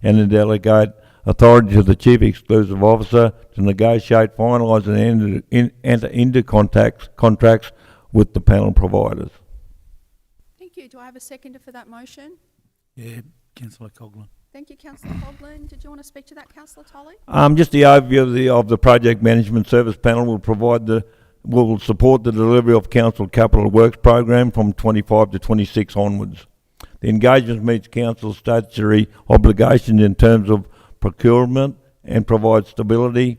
and to delegate authority to the Chief Exclusive Officer to negotiate, finalise and enter into contracts with the panel providers. Thank you. Do I have a seconder for that motion? Yeah, Councillor Coghlan. Thank you, Councillor Coghlan. Did you want to speak to that, Councillor Tully? Just the overview of the Project Management Service Panel will support the delivery of Council Capital Works Program from 25 to 26 onwards. The engagement meets Council's statutory obligations in terms of procurement and provides stability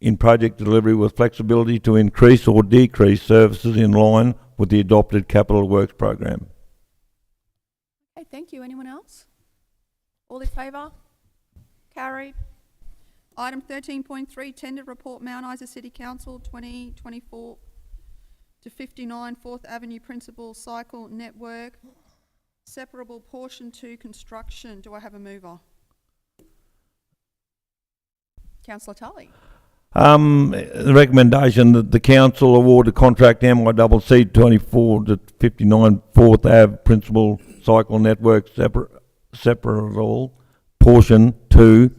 in project delivery with flexibility to increase or decrease services in line with the adopted Capital Works Program. Okay, thank you. Anyone else? All in favour? Carried. Item 13.3, Tender Report, Mount Isa City Council 2024 to 59 4th Avenue Principal Cycle Network, separable portion 2 construction. Do I have a mover? Councillor Tully. The recommendation that the council award a contract MICC 24 to 59 4th Ave Principal Cycle Network separable portion 2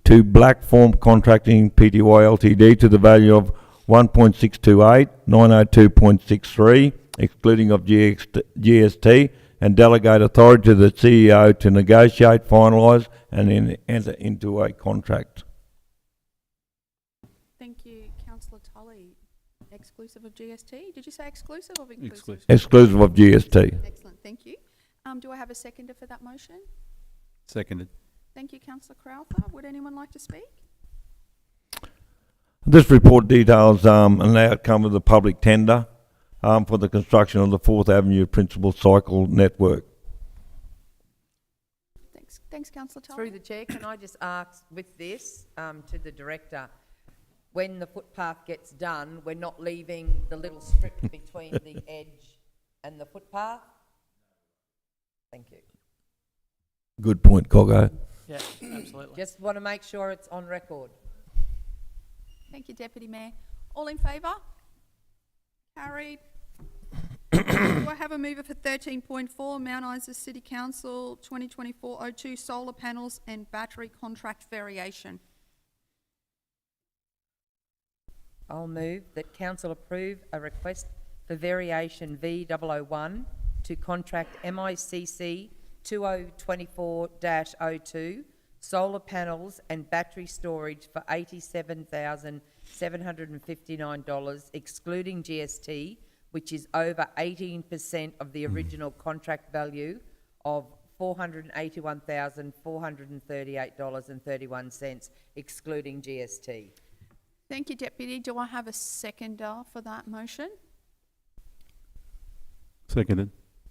to Blackform Contracting Pty Ltd to the value of 1.628 902.63 excluding of GST, and delegate authority to the CEO to negotiate, finalise and then enter into a contract. Thank you, Councillor Tully. Exclusive of GST? Did you say exclusive or inclusive? Exclusive. Exclusive of GST. Excellent, thank you. Do I have a seconder for that motion? Seconded. Thank you, Councillor Crowther. Would anyone like to speak? This report details an outcome of the public tender for the construction of the 4th Avenue Principal Cycle Network. Thanks, Councillor Tully. Through the chair, can I just ask with this to the director, when the footpath gets done, we're not leaving the little strip between the edge and the footpath? Thank you. Good point, Coggo. Yeah, absolutely. Just want to make sure it's on record. Thank you, Deputy Mayor. All in favour? Carried. Do I have a mover for 13.4, Mount Isa City Council 2024-02 solar panels and battery contract variation? I'll move that council approve a request for variation V001 to contract MICC 2024-02 solar panels and battery storage for $87,759 excluding GST, which is over 18% of the original contract value of $481,438.31 excluding GST. Thank you, Deputy. Do I have a seconder for that motion? Seconded.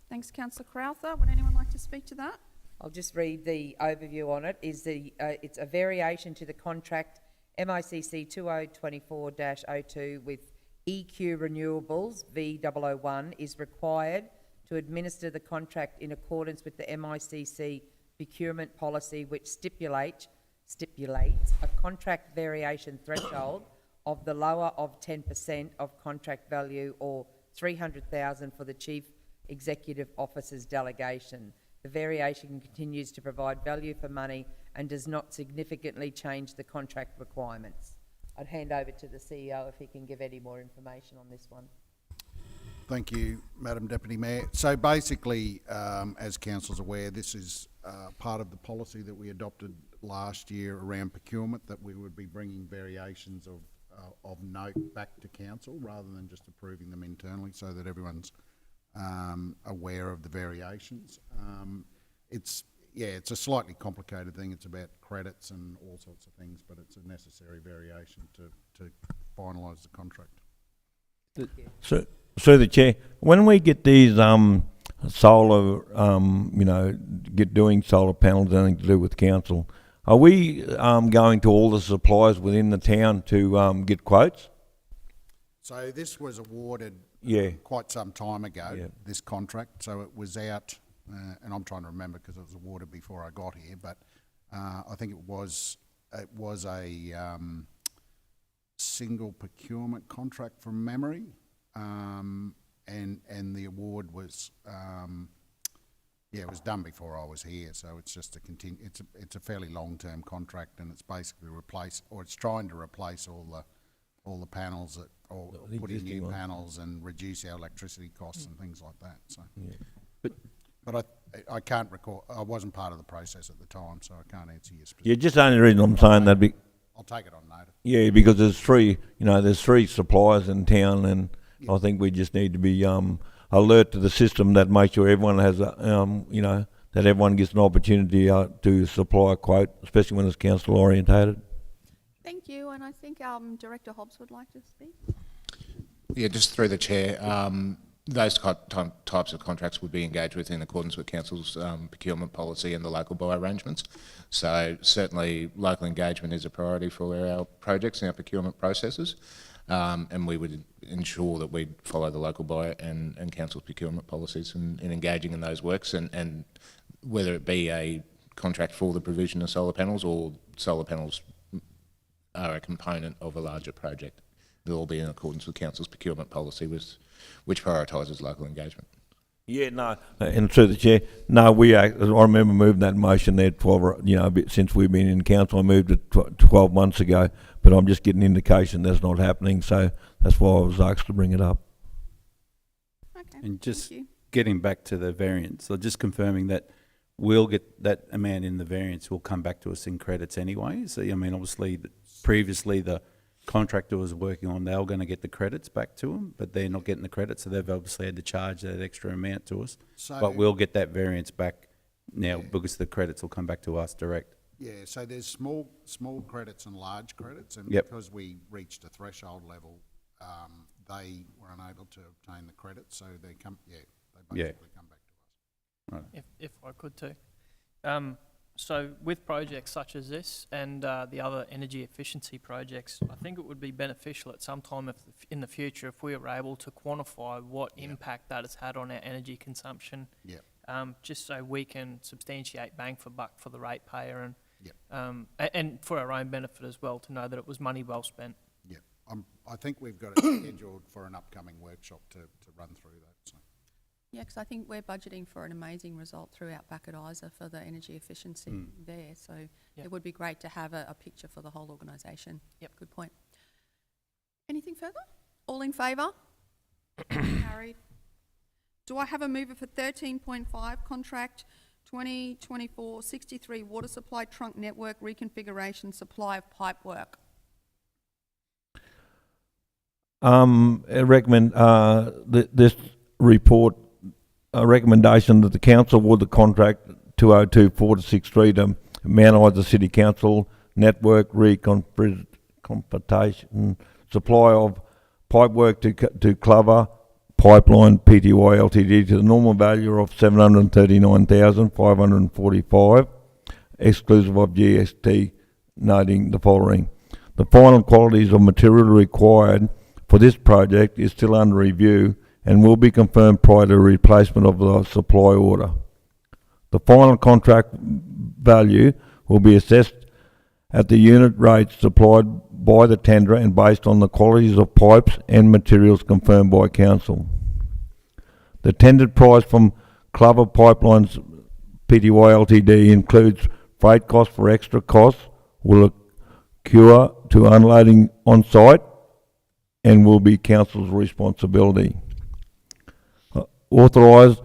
Thanks, Councillor Crowther. Would anyone like to speak to that? I'll just read the overview on it. It's a variation to the contract MICC 2024-02 with EQ Renewables V001 is required to administer the contract in accordance with the MICC procurement policy, which stipulates a contract variation threshold of the lower of 10% of contract value or $300,000 for the Chief Executive Officer's delegation. The variation continues to provide value for money and does not significantly change the contract requirements. I'd hand over to the CEO if he can give any more information on this one. Thank you, Madam Deputy Mayor. So basically, as Council's aware, this is part of the policy that we adopted last year around procurement, that we would be bringing variations of note back to Council rather than just approving them internally, so that everyone's aware of the variations. It's a slightly complicated thing. It's about credits and all sorts of things, but it's a necessary variation to finalise the contract. So the Chair, when we get these solar, doing solar panels, anything to do with council, are we going to all the suppliers within the town to get quotes? So this was awarded Yeah. quite some time ago, Yeah. this contract. So it was out, and I'm trying to remember because it was awarded before I got here, but I think it was a single procurement contract from memory, and the award was it was done before I was here. So it's just it's a fairly long-term contract, and it's basically it's trying to replace all the panels that, or The put in existing new ones. panels and reduce our electricity costs and things like that. So, But but I can't recall. I wasn't part of the process at the time, so I can't answer you Yeah, specifically. just the only reason I'm saying that, I'll take it on notice. yeah, because there's three suppliers in town, and I think we just need to be alert to the system that makes sure everyone has that everyone gets an opportunity to supply a quote, especially when it's council orientated. Thank you, and I think Director Hobbs would like to speak. Yeah, just through the chair, those types of contracts would be engaged with in accordance with council's procurement policy and the local buy arrangements. So certainly local engagement is a priority for our projects and our procurement processes, and we would ensure that we follow the local buy and council's procurement policies in engaging in those works, and whether it be a contract for the provision of solar panels or solar panels are a component of a larger project. They'll all be in accordance with council's procurement policy, which prioritises local engagement. Yeah, no, and through the chair, no, I remember moving that motion there 12, a bit since we've been in council. I moved it 12 months ago, but I'm just getting indication that's not happening, so that's why I was asked to bring it up. Okay, And just thank you. getting back to the variance, so just confirming that we'll get that amount in the variance will come back to us in credits anyway. So, I mean, obviously, previously the contractor was working on, they were going to get the credits back to them, but they're not getting the credits, so they've obviously had to charge that extra amount to us. So, But we'll get that variance back now because the credits will come back to us direct. yeah, so there's small credits and large credits, and Yep. because we reached a threshold level, they were unable to obtain the credits, so they basically come back to us. If I could too. So with projects such as this and the other energy efficiency projects, I think it would be beneficial at some time in the future if we were able to quantify what impact that has had on our energy consumption, Yeah. just so we can substantiate bang for buck for the ratepayer and Yep. and for our own benefit as well, to know that it was money well spent. Yeah, I think we've got it scheduled for an upcoming workshop to run through that. So. Yeah, because I think we're budgeting for an amazing result throughout back at Isa for the energy efficiency there. So it would be great to have a picture for the whole organisation. Yep. Good point. Anything further? All in favour? Carried. Do I have a mover for 13.5 contract 2024-63 water supply trunk network reconfiguration supply of pipe work? I recommend this report, a recommendation that the council award the contract 2024-63 to Mount Isa City Council network reconfiguration supply of pipe work to Clover Pipeline Pty Ltd to the normal value of $739,545, exclusive of GST, noting the following. The final qualities of material required for this project is still under review and will be confirmed prior to replacement of the supply order. The final contract value will be assessed at the unit rates supplied by the tenderer and based on the qualities of pipes and materials confirmed by council. The tendered price from Clover Pipelines Pty Ltd includes freight costs for extra costs will occur to unloading on site and will be council's responsibility. Authorise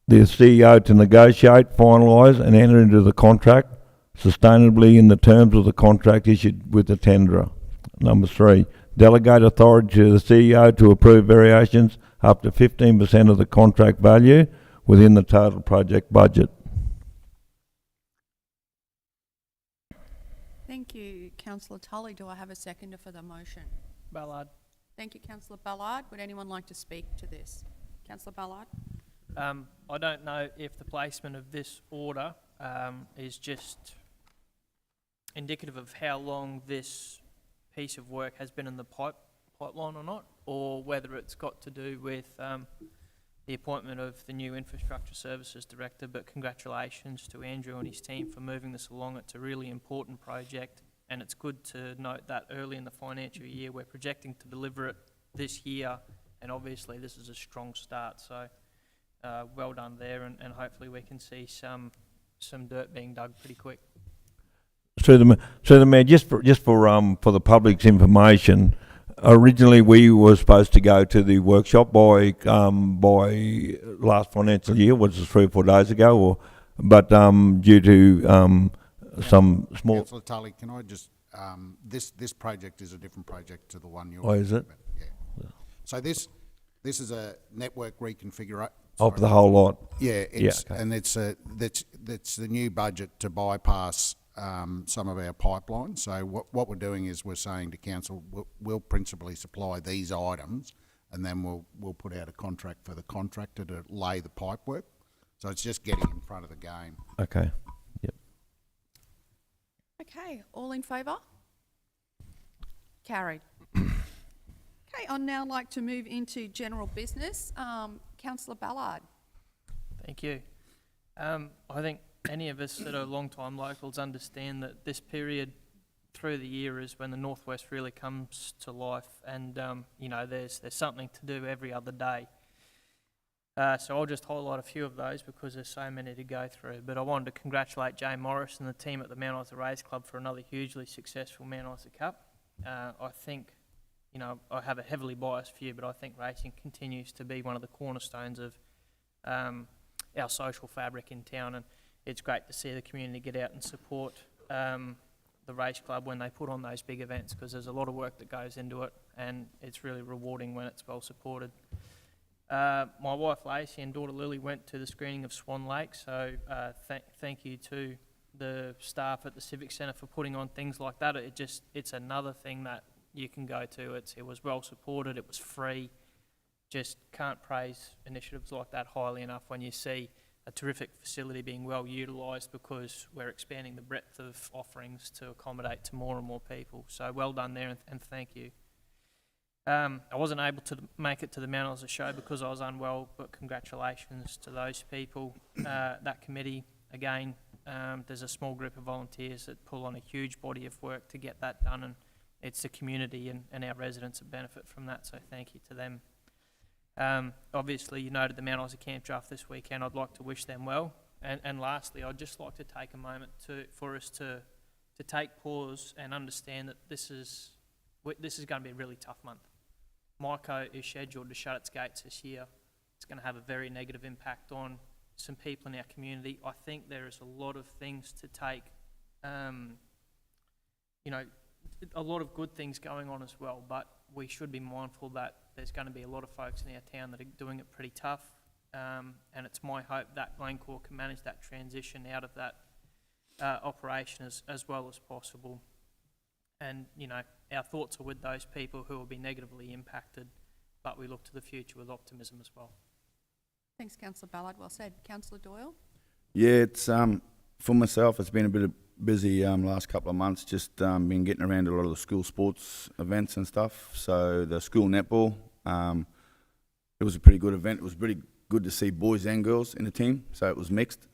the CEO to negotiate, finalise and enter into the contract sustainably in the terms of the contract issued with the tenderer. Number 3, delegate authority to the CEO to approve variations up to 15% of the contract value within the total project budget. Thank you, Councillor Tully. Do I have a seconder for the motion? Ballard. Thank you, Councillor Ballard. Would anyone like to speak to this? Councillor Ballard? I don't know if the placement of this order is just indicative of how long this piece of work has been in the pipeline or not, or whether it's got to do with the appointment of the new Infrastructure Services Director, but congratulations to Andrew and his team for moving this along. It's a really important project, and it's good to note that early in the financial year we're projecting to deliver it this year, and obviously this is a strong start, so well done there, and hopefully we can see some dirt being dug pretty quick. So the Mayor, just for the public's information, originally we were supposed to go to the workshop by last financial year, which was 3 or 4 days ago, but due to some small. Councillor Tully, can I just this project is a different project to the one you're. Oh, is it? Yeah. So this is a network reconfiguration. Of the whole lot. Yeah, okay. And it's the new budget to bypass some of our pipelines. So what we're doing is we're saying to council, we'll principally supply these items, and then we'll put out a contract for the contractor to lay the pipework. So it's just getting in front of the game. Okay. Yep. Okay, all in favour? Carried. Okay, I'd now like to move into general business. Councillor Ballard. Thank you. I think any of us that are long-time locals understand that this period through the year is when the Northwest really comes to life, and you know, there's something to do every other day. So I'll just highlight a few of those because there's so many to go through. But I wanted to congratulate Jay Morris and the team at the Mount Isa Race Club for another hugely successful Mount Isa Cup. I think, you know, I have a heavily biased view, but I think racing continues to be one of the cornerstones of our social fabric in town, and it's great to see the community get out and support the race club when they put on those big events, because there's a lot of work that goes into it, and it's really rewarding when it's well supported. My wife Lacey and daughter Lily went to the screening of Swan Lake, so thank you to the staff at the Civic Centre for putting on things like that. It's another thing that you can go to. It was well supported, it was free. Just can't praise initiatives like that highly enough when you see a terrific facility being well utilised, because we're expanding the breadth of offerings to accommodate to more and more people. So well done there, and thank you. I wasn't able to make it to the Mount Isa show because I was unwell, but congratulations to those people. That committee, again, there's a small group of volunteers that pull on a huge body of work to get that done, and it's the community and our residents that benefit from that, so thank you to them. Obviously, you noted the Mount Isa camp draft this weekend. I'd like to wish them well. And lastly, I'd just like to take a moment for us to take pause and understand that this is going to be a really tough month. Myco is scheduled to shut its gates this year. It's going to have a very negative impact on some people in our community. I think there is a lot of things to take, a lot of good things going on as well, but we should be mindful that there's going to be a lot of folks in our town that are doing it pretty tough, and it's my hope that Glencore can manage that transition out of that operation as well as possible. And, our thoughts are with those people who will be negatively impacted, but we look to the future with optimism as well. Thanks, Councillor Ballard. Well said. Councillor Doyle? Yeah, it's for myself, it's been a bit busy last couple of months, just been getting around to a lot of the school sports events and stuff. So the school netball, it was a pretty good event. It was pretty good to see boys and girls in the team, so it was mixed.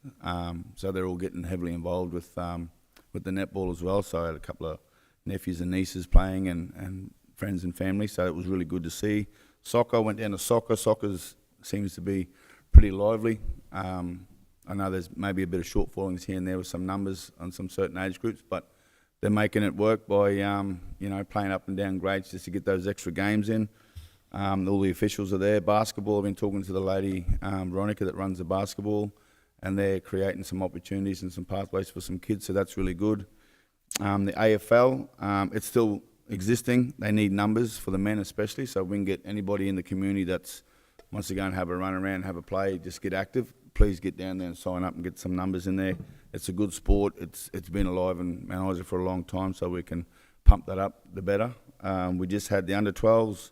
So they're all getting heavily involved with the netball as well. So I had a couple of nephews and nieces playing and friends and family, so it was really good to see. Soccer, I went down to soccer. Soccer seems to be pretty lively. I know there's maybe a bit of shortfallings here and there with some numbers on some certain age groups, but they're making it work by playing up and down grades just to get those extra games in. All the officials are there. Basketball, I've been talking to the lady Veronica that runs the basketball, and they're creating some opportunities and some pathways for some kids, so that's really good. The AFL, it's still existing. They need numbers for the men especially, so we can get anybody in the community that's wants to go and have a run around, have a play, just get active. Please get down there and sign up and get some numbers in there. It's a good sport. It's been alive in Mount Isa for a long time, so we can pump that up the better. We just had the under-12s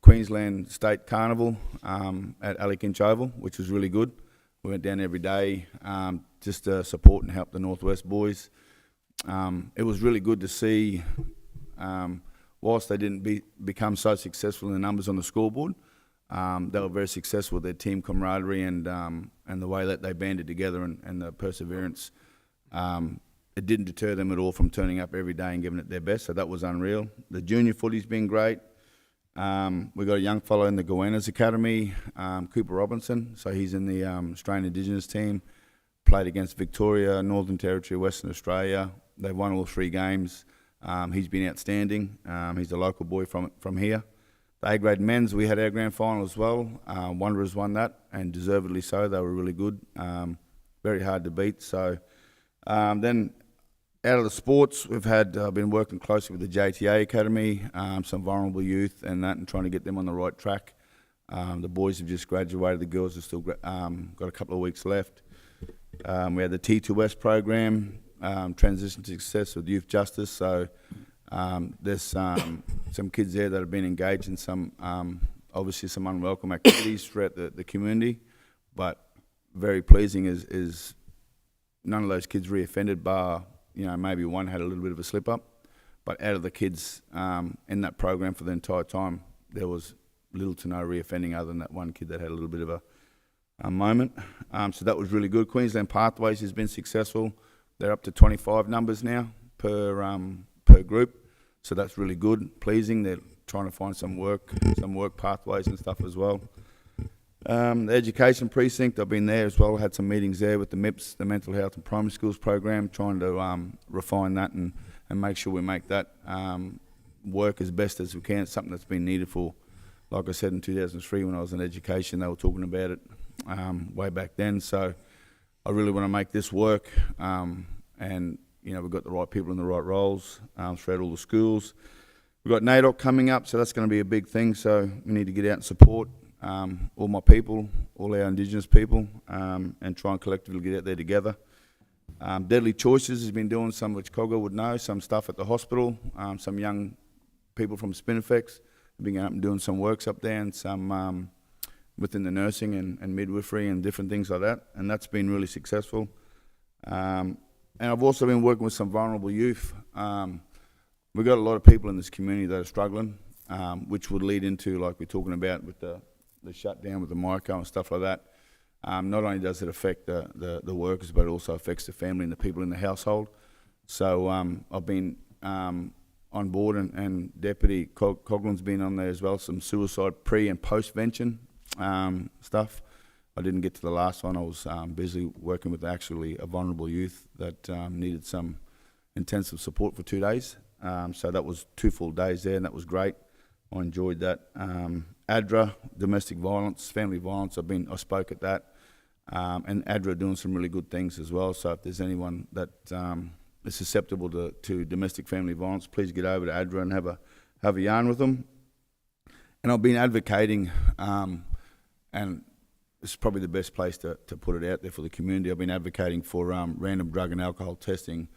Queensland State Carnival at Alickinch Oval, which was really good. We went down every day just to support and help the Northwest boys. It was really good to see, whilst they didn't become so successful in the numbers on the scoreboard, they were very successful with their team camaraderie and the way that they banded together and the perseverance. It didn't deter them at all from turning up every day and giving it their best, so that was unreal. The junior footy's been great. We got a young fellow in the Goannas Academy, Cooper Robinson, so he's in the Australian Indigenous team, played against Victoria, Northern Territory, Western Australia. They've won all 3 games. He's been outstanding. He's a local boy from here. The A-grade men's, we had our grand final as well. Wanderers won that, and deservedly so. They were really good, very hard to beat. So then out of the sports, we've had been working closely with the JTA Academy, some vulnerable youth and that, and trying to get them on the right track. The boys have just graduated. The girls have still got a couple of weeks left. We had the T2S program, Transition to Success with Youth Justice. So there's some kids there that have been engaged in some, obviously some unwelcome activities throughout the community, but very pleasing is none of those kids reoffended, bar, maybe one had a little bit of a slip up, but out of the kids in that program for the entire time, there was little to no reoffending other than that one kid that had a little bit of a moment. So that was really good. Queensland Pathways has been successful. They're up to 25 numbers now per group, so that's really good, pleasing. They're trying to find some work pathways and stuff as well. The education precinct, I've been there as well, had some meetings there with the MIPS, the Mental Health and Primary Schools program, trying to refine that and make sure we make that work as best as we can. It's something that's been needed for, like I said, in 2003 when I was in education, they were talking about it way back then. So I really want to make this work, and we've got the right people in the right roles throughout all the schools. We've got NAIDOC coming up, so that's going to be a big thing. So we need to get out and support all my people, all our Indigenous people, and try and collectively get out there together. Deadly Choices has been doing some, which Cogger would know, some stuff at the hospital. Some young people from Spinifex have been going up and doing some works up there, and some within the nursing and midwifery and different things like that, and that's been really successful. And I've also been working with some vulnerable youth. We've got a lot of people in this community that are struggling, which would lead into, like we're talking about with the shutdown with the Myco and stuff like that. Not only does it affect the workers, but it also affects the family and the people in the household. So I've been on board, and Deputy Coughlin's been on there as well, some suicide pre- and post-vention stuff. I didn't get to the last one. I was busy working with actually a vulnerable youth that needed some intensive support for 2 days. So that was 2 full days there, and that was great. I enjoyed that. ADRA, domestic violence, family violence, I spoke at that. And ADRA doing some really good things as well. So if there's anyone that is susceptible to domestic family violence, please get over to ADRA and have a yarn with them. And I've been advocating, and this is probably the best place to put it out there for the community. I've been advocating for random drug and alcohol testing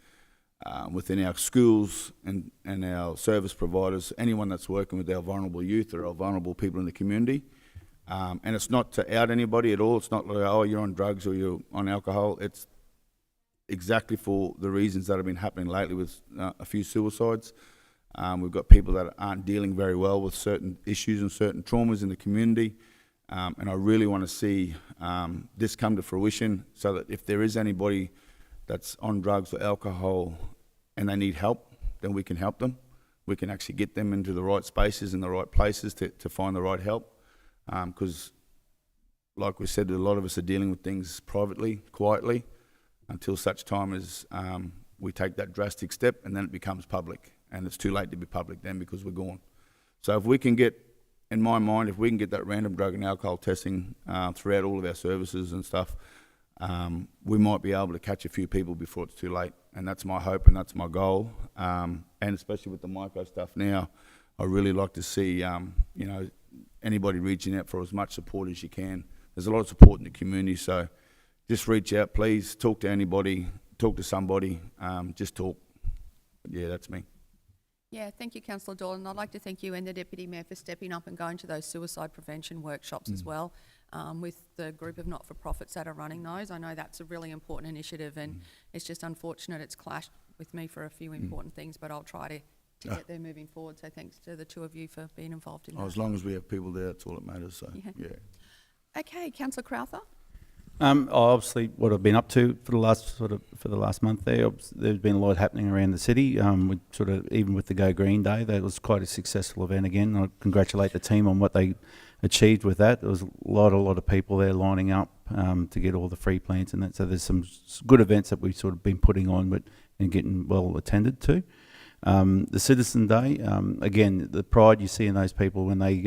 within our schools and our service providers, anyone that's working with our vulnerable youth or our vulnerable people in the community. And it's not to out anybody at all. It's not like, oh, you're on drugs or you're on alcohol. It's exactly for the reasons that have been happening lately with a few suicides. We've got people that aren't dealing very well with certain issues and certain traumas in the community. And I really want to see this come to fruition so that if there is anybody that's on drugs or alcohol and they need help, then we can help them. We can actually get them into the right spaces and the right places to find the right help. Because, like we said, a lot of us are dealing with things privately, quietly, until such time as we take that drastic step, and then it becomes public. And it's too late to be public then because we're gone. So if we can get, in my mind, if we can get that random drug and alcohol testing throughout all of our services and stuff, we might be able to catch a few people before it's too late. And that's my hope and that's my goal. And especially with the micro stuff now, I really like to see, anybody reaching out for as much support as you can. There's a lot of support in the community, so just reach out, please. Talk to anybody, talk to somebody, just talk. Yeah, that's me. Yeah, thank you, Councillor Dolan. I'd like to thank you and the Deputy Mayor for stepping up and going to those suicide prevention workshops as well, with the group of not-for-profits that are running those. I know that's a really important initiative, and it's just unfortunate it's clashed with me for a few important things, but I'll try to get there moving forward. So thanks to the two of you for being involved in that. As long as we have people there, that's all that matters. So yeah. Okay, Councillor Crowther. Obviously, what I've been up to for the last month there's been a lot happening around the city. Even with the Go Green Day, that was quite a successful event again. I congratulate the team on what they achieved with that. There was a lot of people there lining up to get all the free plants and that. So there's some good events that we've sort of been putting on and getting well attended to. The Citizen Day, again, the pride you see in those people when they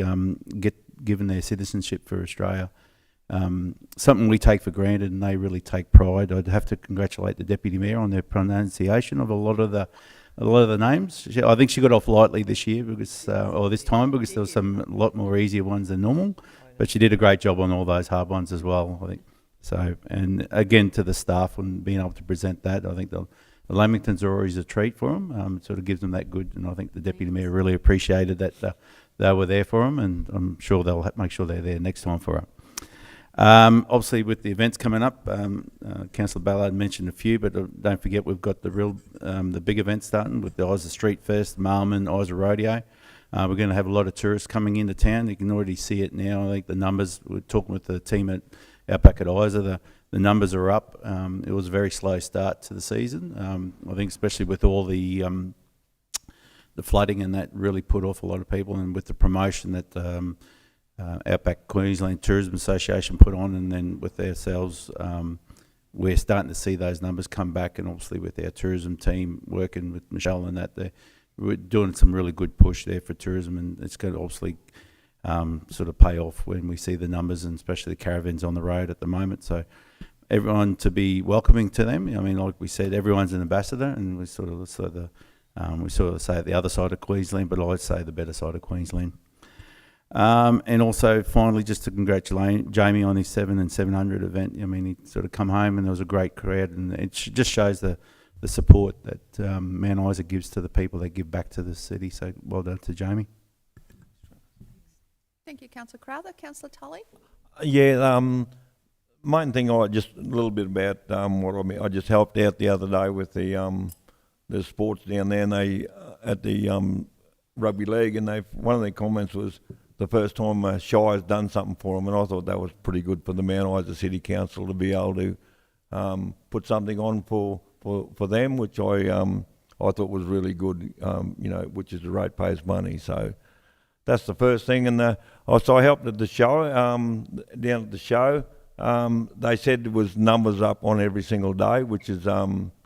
get given their citizenship for Australia. Something we take for granted, and they really take pride. I'd have to congratulate the Deputy Mayor on their pronunciation of a lot of the names. I think she got off lightly this year because there was a lot more easier ones than normal, but she did a great job on all those hard ones as well, I think. So, and again to the staff and being able to present that, I think the Lamingtons are always a treat for them. It sort of gives them that good, and I think the Deputy Mayor really appreciated that they were there for them, and I'm sure they'll make sure they're there next time for her. Obviously, with the events coming up, Councillor Ballard mentioned a few, but don't forget we've got the big events starting with the Isa Street Fest, Marlman, Isa Rodeo. We're going to have a lot of tourists coming into town. You can already see it now. I think the numbers, we're talking with the team out back at Isa, the numbers are up. It was a very slow start to the season. I think especially with all the flooding, and that really put off a lot of people, and with the promotion that Outback Queensland Tourism Association put on, and then with ourselves, we're starting to see those numbers come back, and obviously with our tourism team working with Michelle and that, we're doing some really good push there for tourism, and it's going to obviously sort of pay off when we see the numbers, and especially the caravans on the road at the moment. So everyone to be welcoming to them. I mean, like we said, everyone's an ambassador, and we sort of say the other side of Queensland, but I'd say the better side of Queensland. And also, finally, just to congratulate Jamie on his 7 and 700 event. I mean, he sort of come home and there was a great crowd, and it just shows the support that Mount Isa gives to the people that give back to the city. So well done to Jamie. Thank you, Councillor Crowther. Councillor Tully. Yeah, main thing just a little bit about what I mean. I just helped out the other day with the sports down there, and they at the rugby league, and one of their comments was the first time Shire's done something for them, and I thought that was pretty good for the Mount Isa City Council to be able to put something on for them, which I I thought was really good, you know, which is the ratepayers' money. So that's the first thing. And so I helped at the show, down at the show. They said there was numbers up on every single day, which is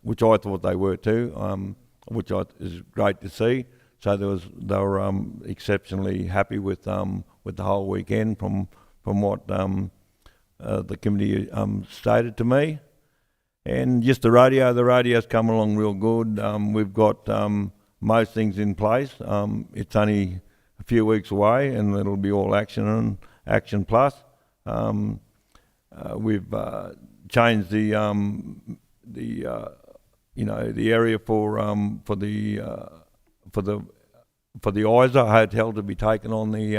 which I thought they were too, which is great to see. So they were exceptionally happy with the whole weekend from what the committee stated to me. And just the radio's come along real good. We've got most things in place. It's only a few weeks away, and it'll be all Action and Action Plus. We've changed the area for the Isa Hotel to be taken on the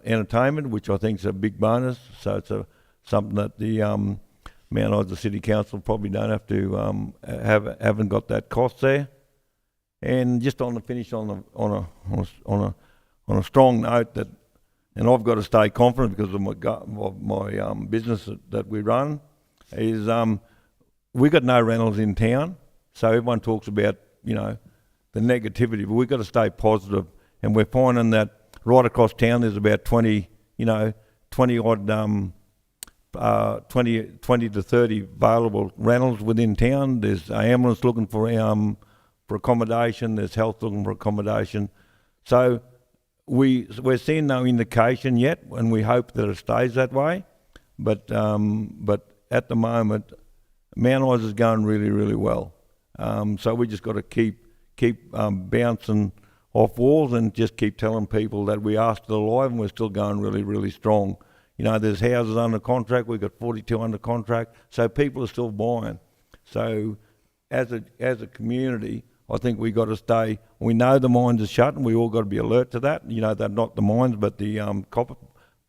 entertainment, which I think is a big bonus. So it's something that the Mount Isa City Council probably don't have to haven't got that cost there. And just on the finish on a strong note, that, and I've got to stay confident because of my business that we run, is we got no rentals in town. So everyone talks about, you know, the negativity, but we've got to stay positive. And we're finding that right across town there's about 20 to 30 available rentals within town. There's an ambulance looking for accommodation. There's health looking for accommodation. So we're seeing no indication yet, and we hope that it stays that way. But at the moment, Mount Isa is going really, really well. So we just got to keep bouncing off walls and just keep telling people that we are still alive and we're still going really, really strong. You know, there's houses under contract. We've got 42 under contract. So people are still buying. So as a community, I think we got to stay. We know the mines are shut, and we all got to be alert to that. You know, they're not the mines, but the copper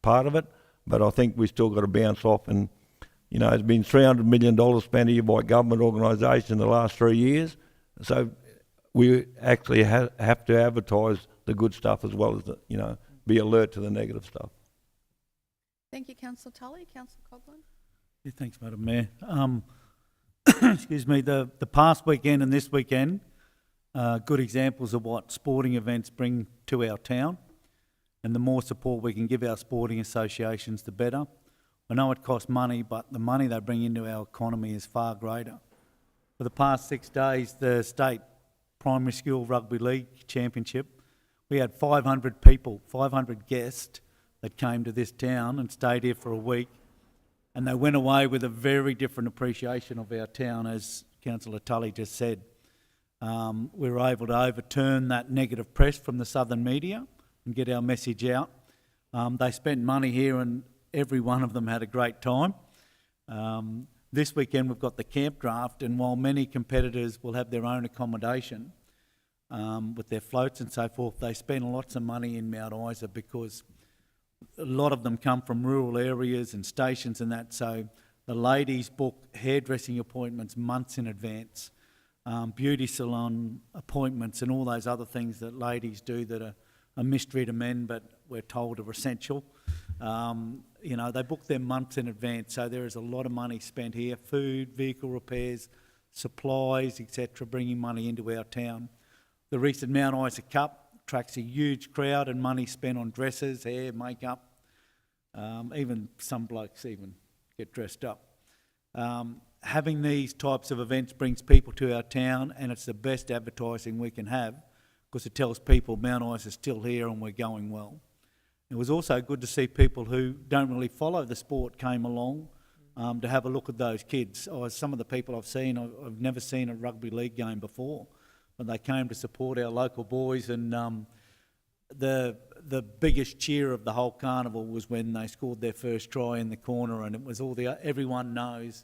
part of it. But I think we still got to bounce off. And you know, there's been $300 million spent here by government organisations in the last 3 years. So we actually have to advertise the good stuff as well as be alert to the negative stuff. Thank you, Councillor Tully. Councillor Coghlan. Yeah, thanks, Madam Mayor. Excuse me, the past weekend and this weekend, good examples of what sporting events bring to our town, and the more support we can give our sporting associations, the better. I know it costs money, but the money they bring into our economy is far greater. For the past 6 days, the State Primary School Rugby League Championship, we had 500 people, 500 guests that came to this town and stayed here for a week, and they went away with a very different appreciation of our town, as Councillor Tully just said. We were able to overturn that negative press from the southern media and get our message out. They spent money here and every one of them had a great time. This weekend we've got the camp draft, and while many competitors will have their own accommodation with their floats and so forth, they spend lots of money in Mount Isa because a lot of them come from rural areas and stations and that, so the ladies book hairdressing appointments months in advance, beauty salon appointments and all those other things that ladies do that are a mystery to men but we're told are essential. They book them months in advance, so there is a lot of money spent here, food, vehicle repairs, supplies, etc., bringing money into our town. The recent Mount Isa Cup attracts a huge crowd and money spent on dresses, hair, makeup, even some blokes even get dressed up. Having these types of events brings people to our town, and it's the best advertising we can have because it tells people Mount Isa is still here and we're going well. It was also good to see people who don't really follow the sport came along to have a look at those kids. Some of the people I've seen, I've never seen a rugby league game before, but they came to support our local boys, and the biggest cheer of the whole carnival was when they scored their first try in the corner, and it was everyone knows,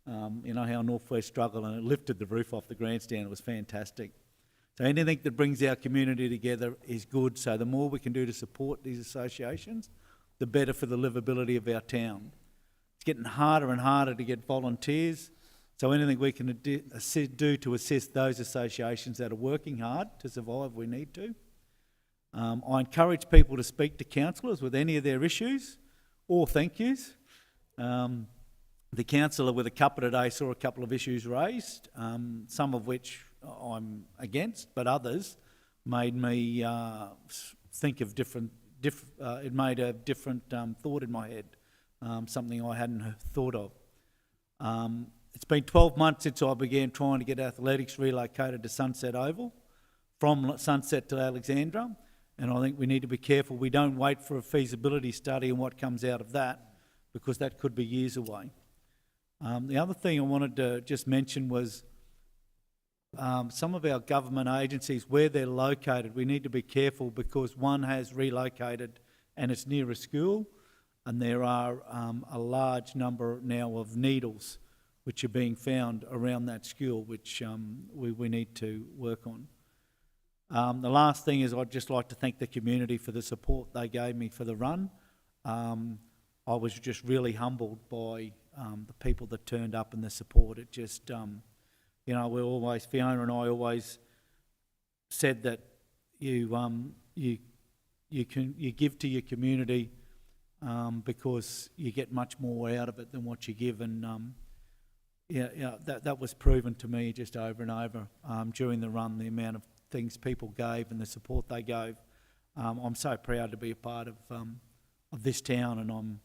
how North West struggled, and it lifted the roof off the grandstand. It was fantastic. So anything that brings our community together is good. So the more we can do to support these associations, the better for the livability of our town. It's getting harder and harder to get volunteers. So anything we can do to assist those associations that are working hard to survive, we need to. I encourage people to speak to councillors with any of their issues or thank yous. the councillor with a cuppa today saw a couple of issues raised, some of which I'm against, but others made me think of it made a different thought in my head, something I hadn't thought of. It's been 12 months since I began trying to get athletics relocated to Sunset Oval, from Sunset to Alexandra, and I think we need to be careful we don't wait for a feasibility study and what comes out of that, because that could be years away. The other thing I wanted to just mention was some of our government agencies, where they're located, we need to be careful, because one has relocated and it's near a school, and there are a large number now of needles which are being found around that school, which we need to work on. The last thing is I'd just like to thank the community for the support they gave me for the run. I was just really humbled by the people that turned up and the support. It just, Fiona and I always said that you give to your community because you get much more out of it than what you give, and that was proven to me just over and over during the run, the amount of things people gave and the support they gave. I'm so proud to be a part of this town, and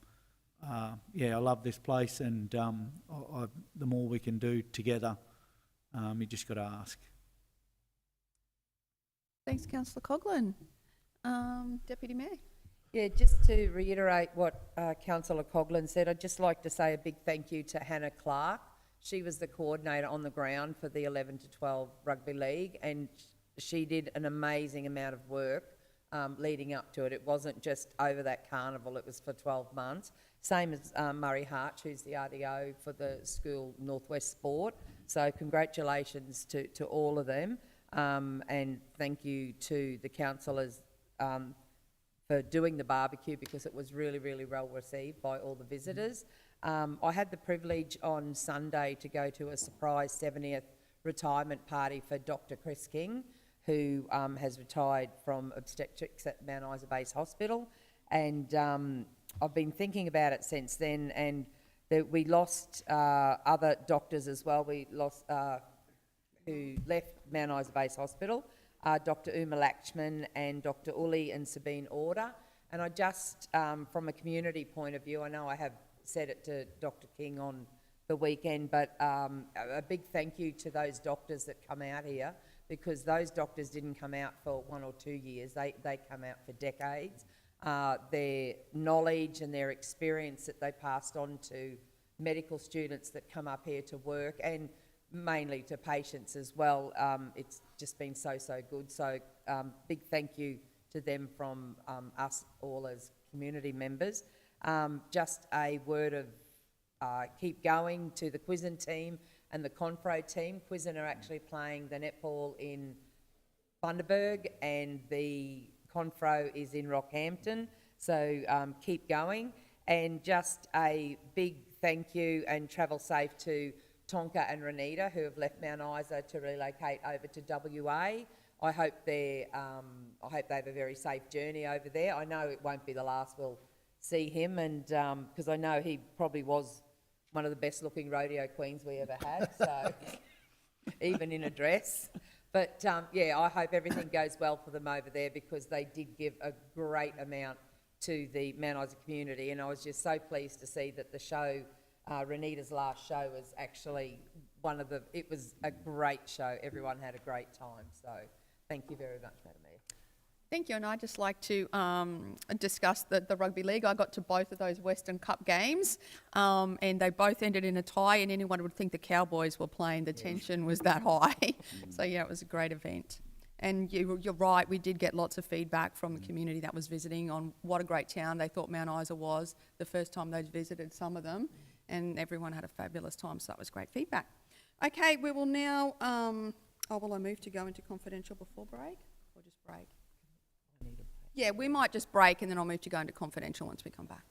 I love this place, and the more we can do together, you just got to ask. Thanks, Councillor Coghlan. Deputy Mayor. Yeah, just to reiterate what Councillor Coghlan said, I'd just like to say a big thank you to Hannah Clark. She was the coordinator on the ground for the 11 to 12 Rugby League, and she did an amazing amount of work leading up to it. It wasn't just over that carnival, it was for 12 months. Same as Murray Hart, who's the RDO for the school Northwest Sport. So congratulations to all of them, and thank you to the councillors for doing the barbecue, because it was really, really well received by all the visitors. I had the privilege on Sunday to go to a surprise 70th retirement party for Dr. Chris King, who has retired from obstetrics at Mount Isa Base Hospital. And I've been thinking about it since then, and that we lost other doctors as well. We lost who left Mount Isa Base Hospital, Dr. Uma Lakshman and Dr. Uli and Sabine Order. And I just, from a community point of view, I know I have said it to Dr. King on the weekend, but a big thank you to those doctors that come out here, because those doctors didn't come out for 1 or 2 years, they come out for decades. Their knowledge and their experience that they passed on to medical students that come up here to work, and mainly to patients as well, it's just been so good. So big thank you to them from us all as community members. Just a word of keep going to the Quizen team and the Confro team. Quizen are actually playing the netball in Bundaberg, and the Confro is in Rockhampton. So keep going. And just a big thank you and travel safe to Tonka and Renita, who have left Mount Isa to relocate over to WA. I hope they have a very safe journey over there. I know it won't be the last we'll see him, and because I know he probably was one of the best looking rodeo queens we ever had, so even in a dress. But I hope everything goes well for them over there, because they did give a great amount to the Mount Isa community, and I was just so pleased to see that the show, Renita's last show, was actually it was a great show. Everyone had a great time, so thank you very much, Madam Mayor. Thank you, and I'd just like to discuss the rugby league. I got to both of those Western Cup games, and they both ended in a tie, and anyone would think the Cowboys were playing. The tension was that high. So, yeah, it was a great event. And you're right, we did get lots of feedback from the community that was visiting on what a great town they thought Mount Isa was the first time they'd visited, some of them, and everyone had a fabulous time, so that was great feedback. Okay, we will now, will I move to go into confidential before break, or just break? Yeah, we might just break, and then I'll move to go into confidential once we come back.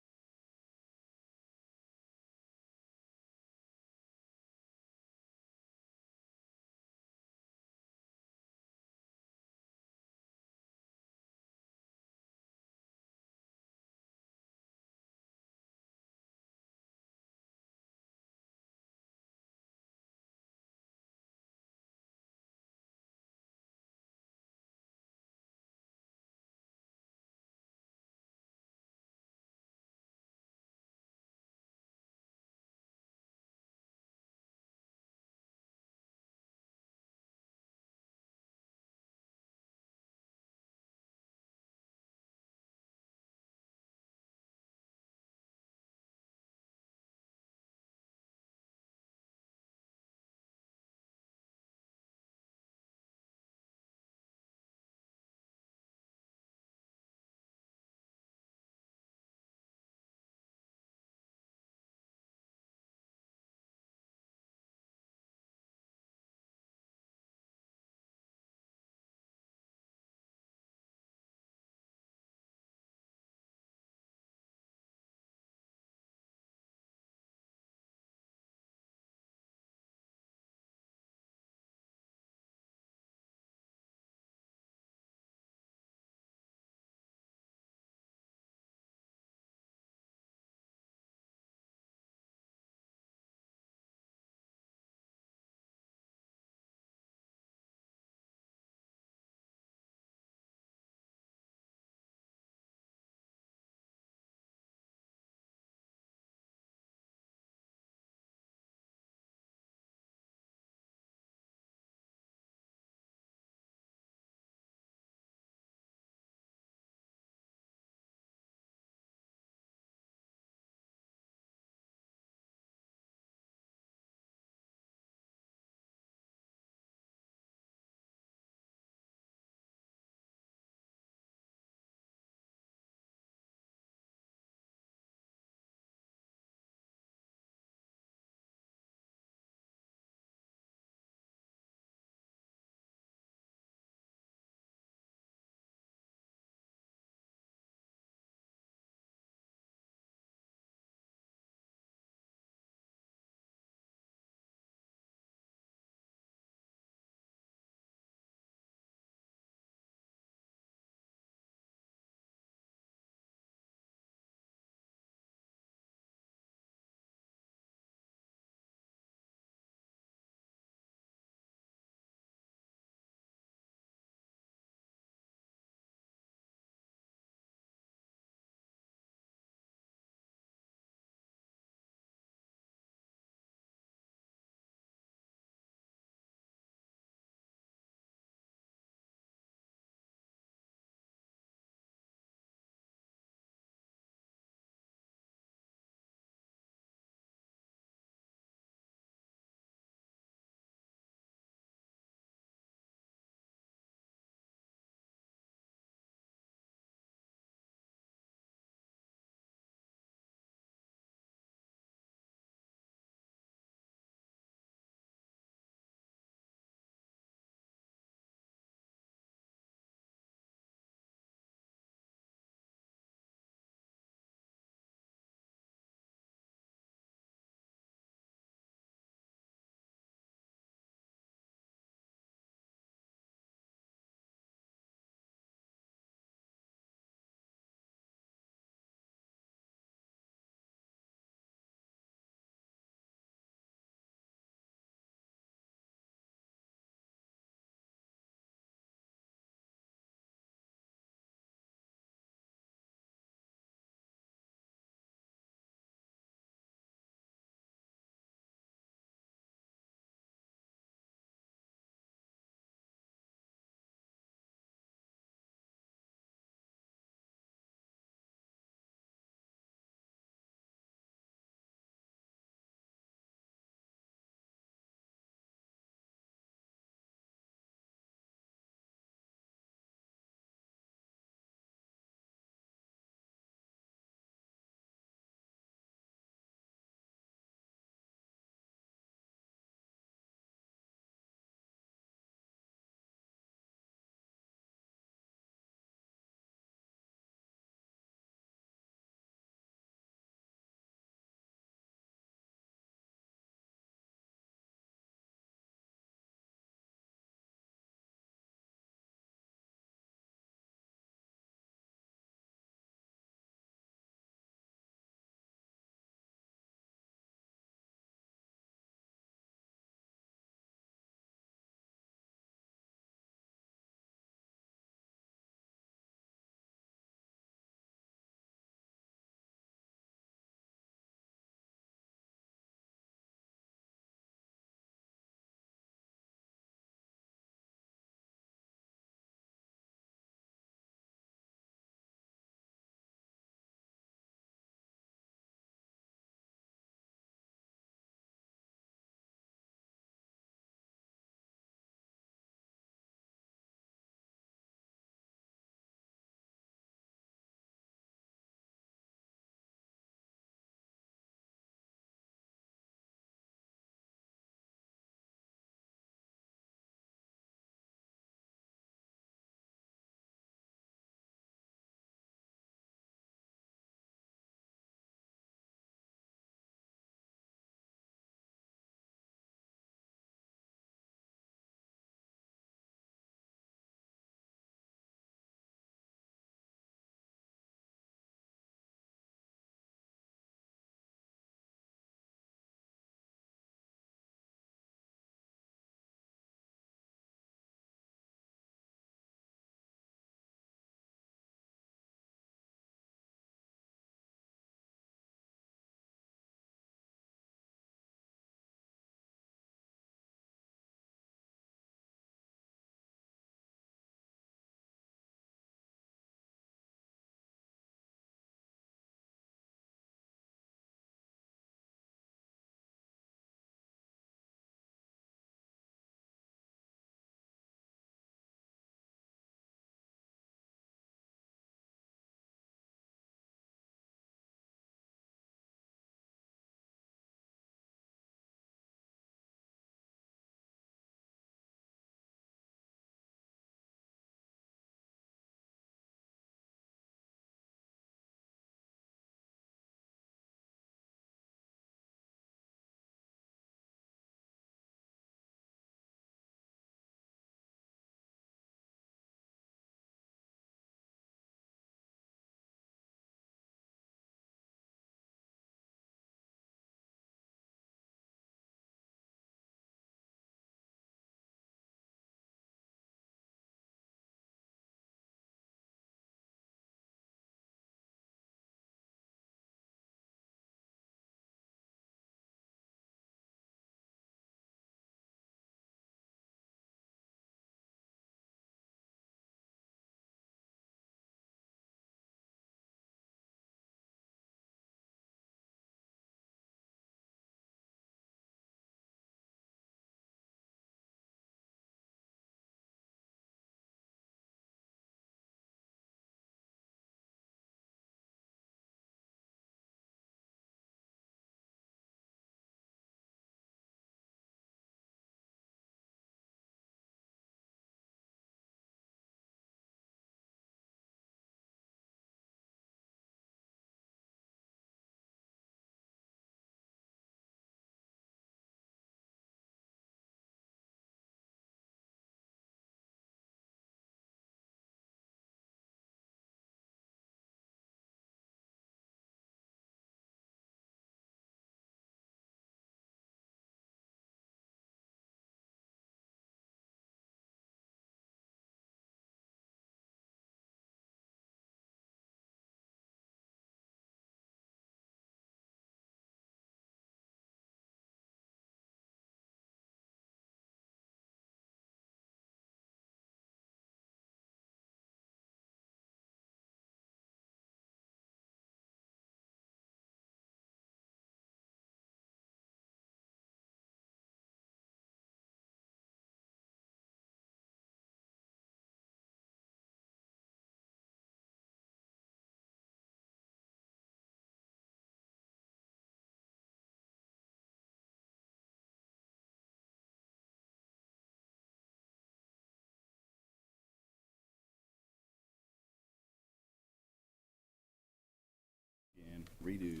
Redo.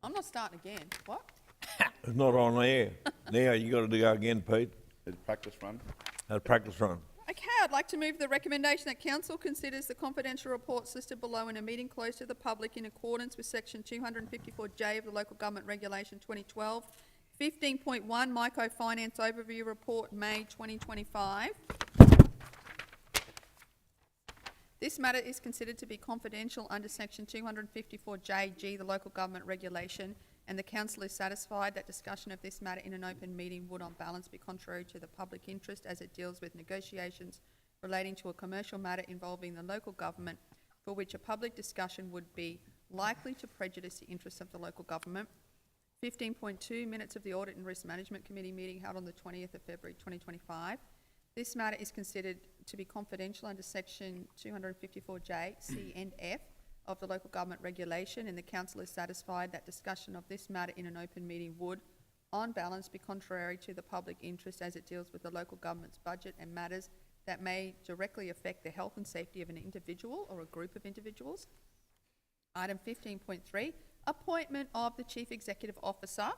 I'm not starting again. What? It's not on there. Now you got to go again, Pete. It's practice run. Practice run. Okay, I'd like to move the recommendation that council considers the confidential reports listed below in a meeting closed to the public in accordance with section 254J of the Local Government Regulation 2012. 15.1 Microfinance Overview Report, May 2025. This matter is considered to be confidential under section 254JG, the Local Government Regulation, and the council is satisfied that discussion of this matter in an open meeting would on balance be contrary to the public interest as it deals with negotiations relating to a commercial matter involving the local government for which a public discussion would be likely to prejudice the interests of the local government. 15.2 Minutes of the Audit and Risk Management Committee meeting held on the 20th of February 2025. This matter is considered to be confidential under section 254J, C and F of the Local Government Regulation, and the council is satisfied that discussion of this matter in an open meeting would, on balance, be contrary to the public interest as it deals with the local government's budget and matters that may directly affect the health and safety of an individual or a group of individuals. Item 15.3, appointment of the Chief Executive Officer.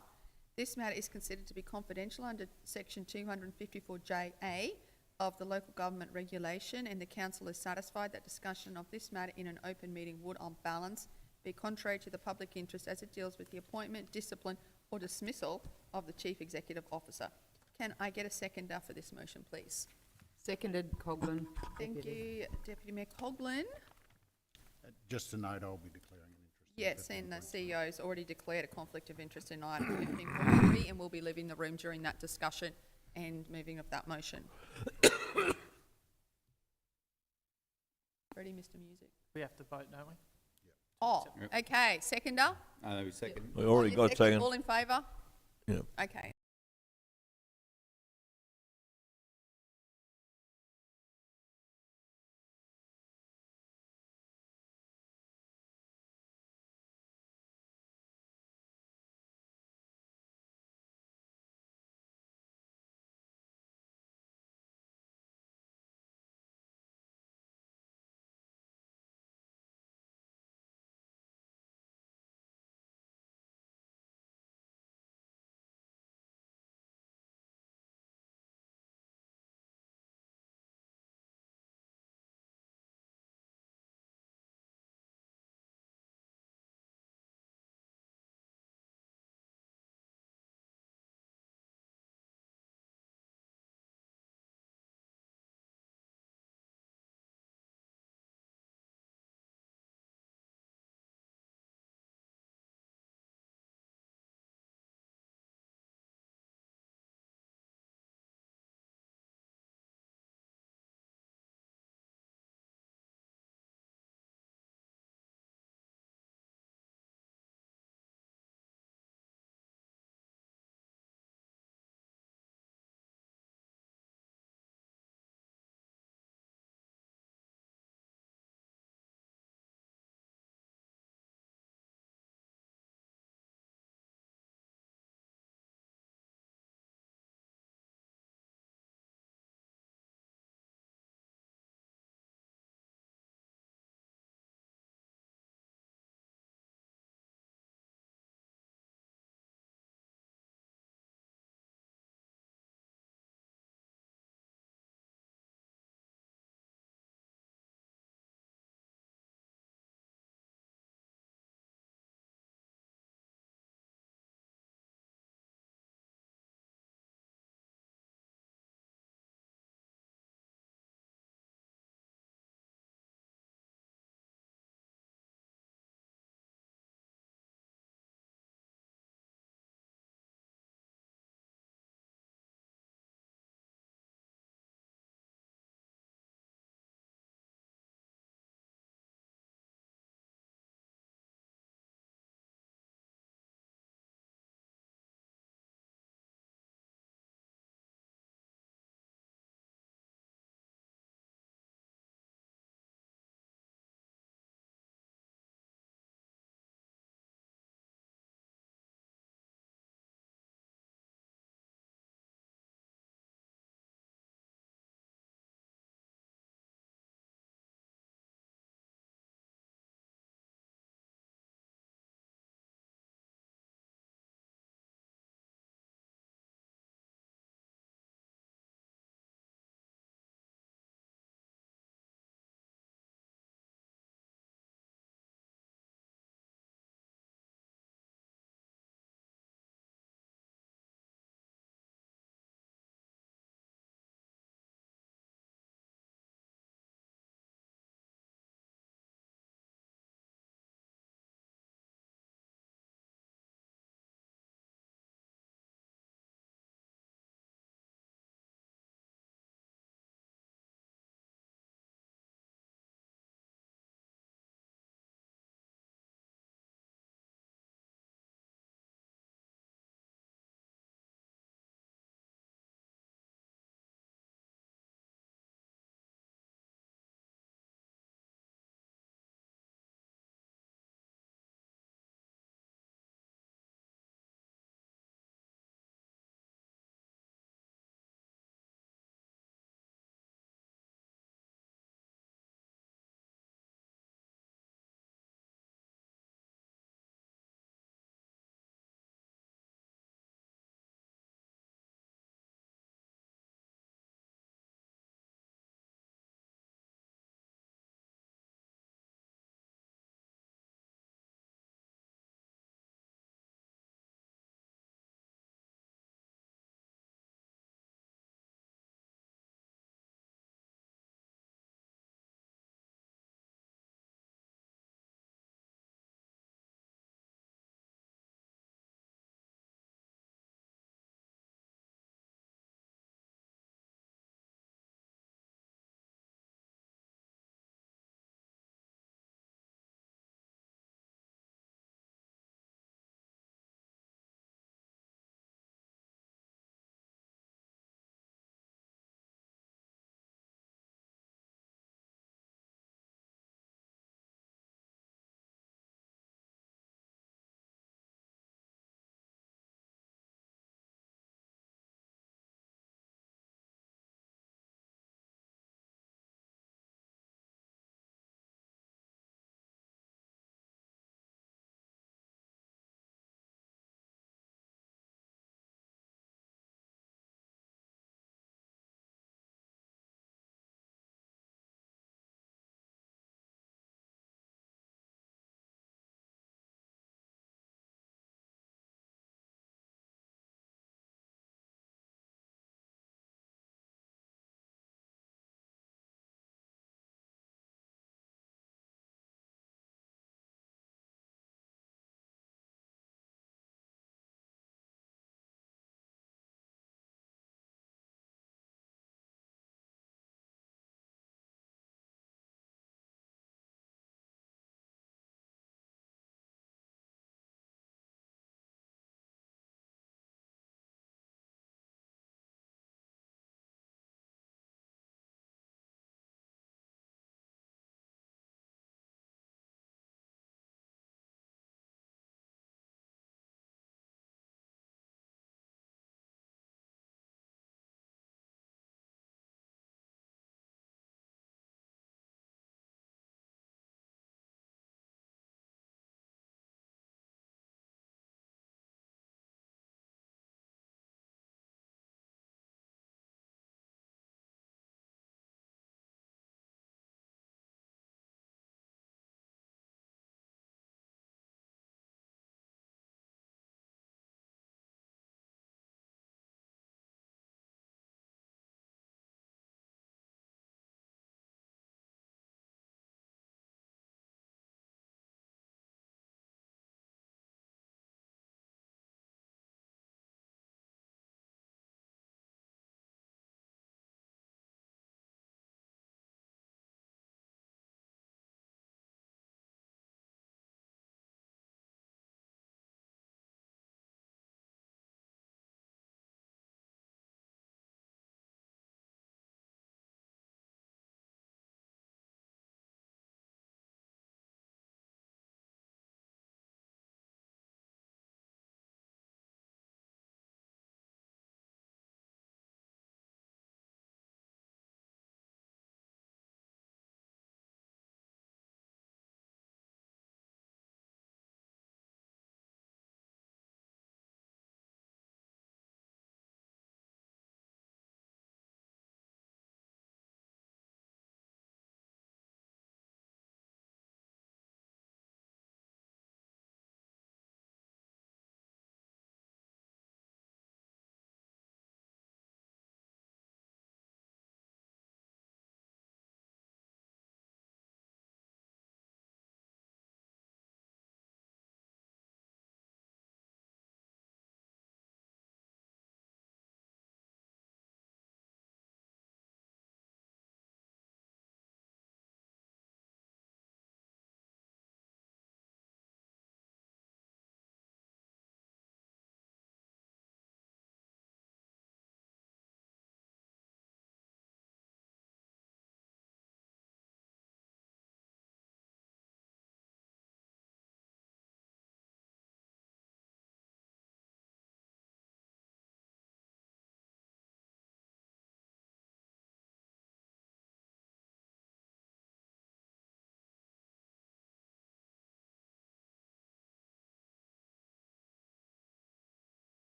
This matter is considered to be confidential under section 254JA of the Local Government Regulation, and the council is satisfied that discussion of this matter in an open meeting would, on balance, be contrary to the public interest as it deals with the appointment, discipline or dismissal of the Chief Executive Officer. Can I get a seconder for this motion, please? Seconded, Coghlan. Thank you, Deputy Mayor Coghlan. Just to note, I'll be declaring an interest. Yes, and the CEO's already declared a conflict of interest in item 15.3 and will be leaving the room during that discussion and moving of that motion. Ready, Mr. Music? We have to vote, don't we? Oh, okay, seconder? No, we second. We already got second. All in favour? Yeah. Okay,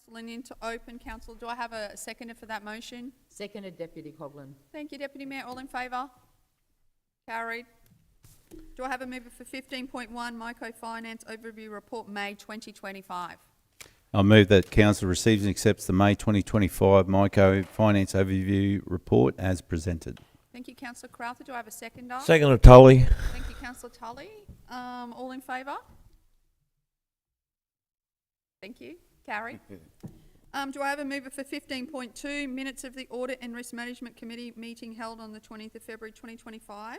Councillor Nin to open. Councillor, do I have a seconder for that motion? Seconded, Deputy Coglan. Thank you, Deputy Mayor. All in favour? Carried. Do I have a mover for 15.1, MyCo Finance Overview Report, May 2025? I'll move that council receives and accepts the May 2025 MyCo Finance Overview Report as presented. Thank you, Councillor Crowther. Do I have a seconder? Second of Tully. Thank you, Councillor Tully. All in favour? Thank you. Carried. Do I have a mover for 15.2, minutes of the Audit and Risk Management Committee meeting held on the 20th of February 2025?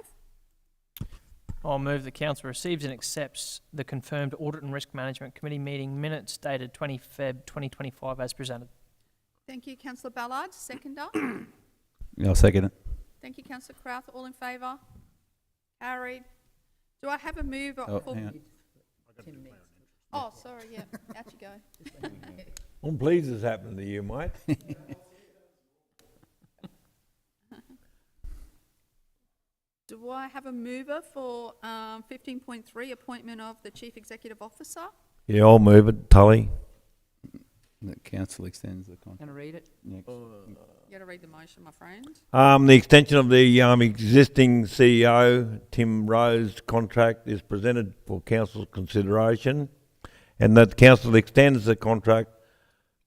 I'll move the council receives and accepts the confirmed Audit and Risk Management Committee meeting minutes dated 20 Feb 2025 as presented. Thank you, Councillor Ballard. Seconder. I'll second it. Thank you, Councillor Crowther. All in favour? Carried. Do I have a mover Oh, for... hang on. Oh, sorry, yeah. Out you go. I'm pleased this happened to you, mate. Do I have a mover for 15.3, appointment of the Chief Executive Officer? Yeah, I'll move it, Tully. The council extends the contract. Gonna read it? Next. You got to read the motion, my friend. The extension of the existing CEO, Tim Rose, contract is presented for council's consideration, and that council extends the contract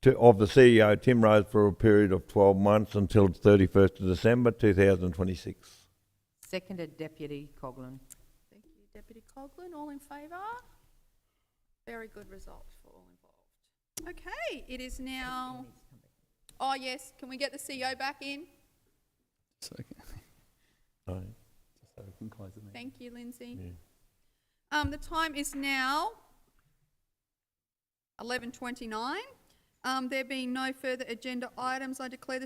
of the CEO, Tim Rose, for a period of 12 months until 31st of December 2026. Seconded, Deputy Coglan. Thank you, Deputy Coghlan. All in favour? Very good result for all involved. Okay, it is now... Oh, yes. Can we get the CEO back in? Second. Aye. Just so we can close the meeting. Thank you, Lindsay. The time is now 11:29. There being no further agenda items, I declare the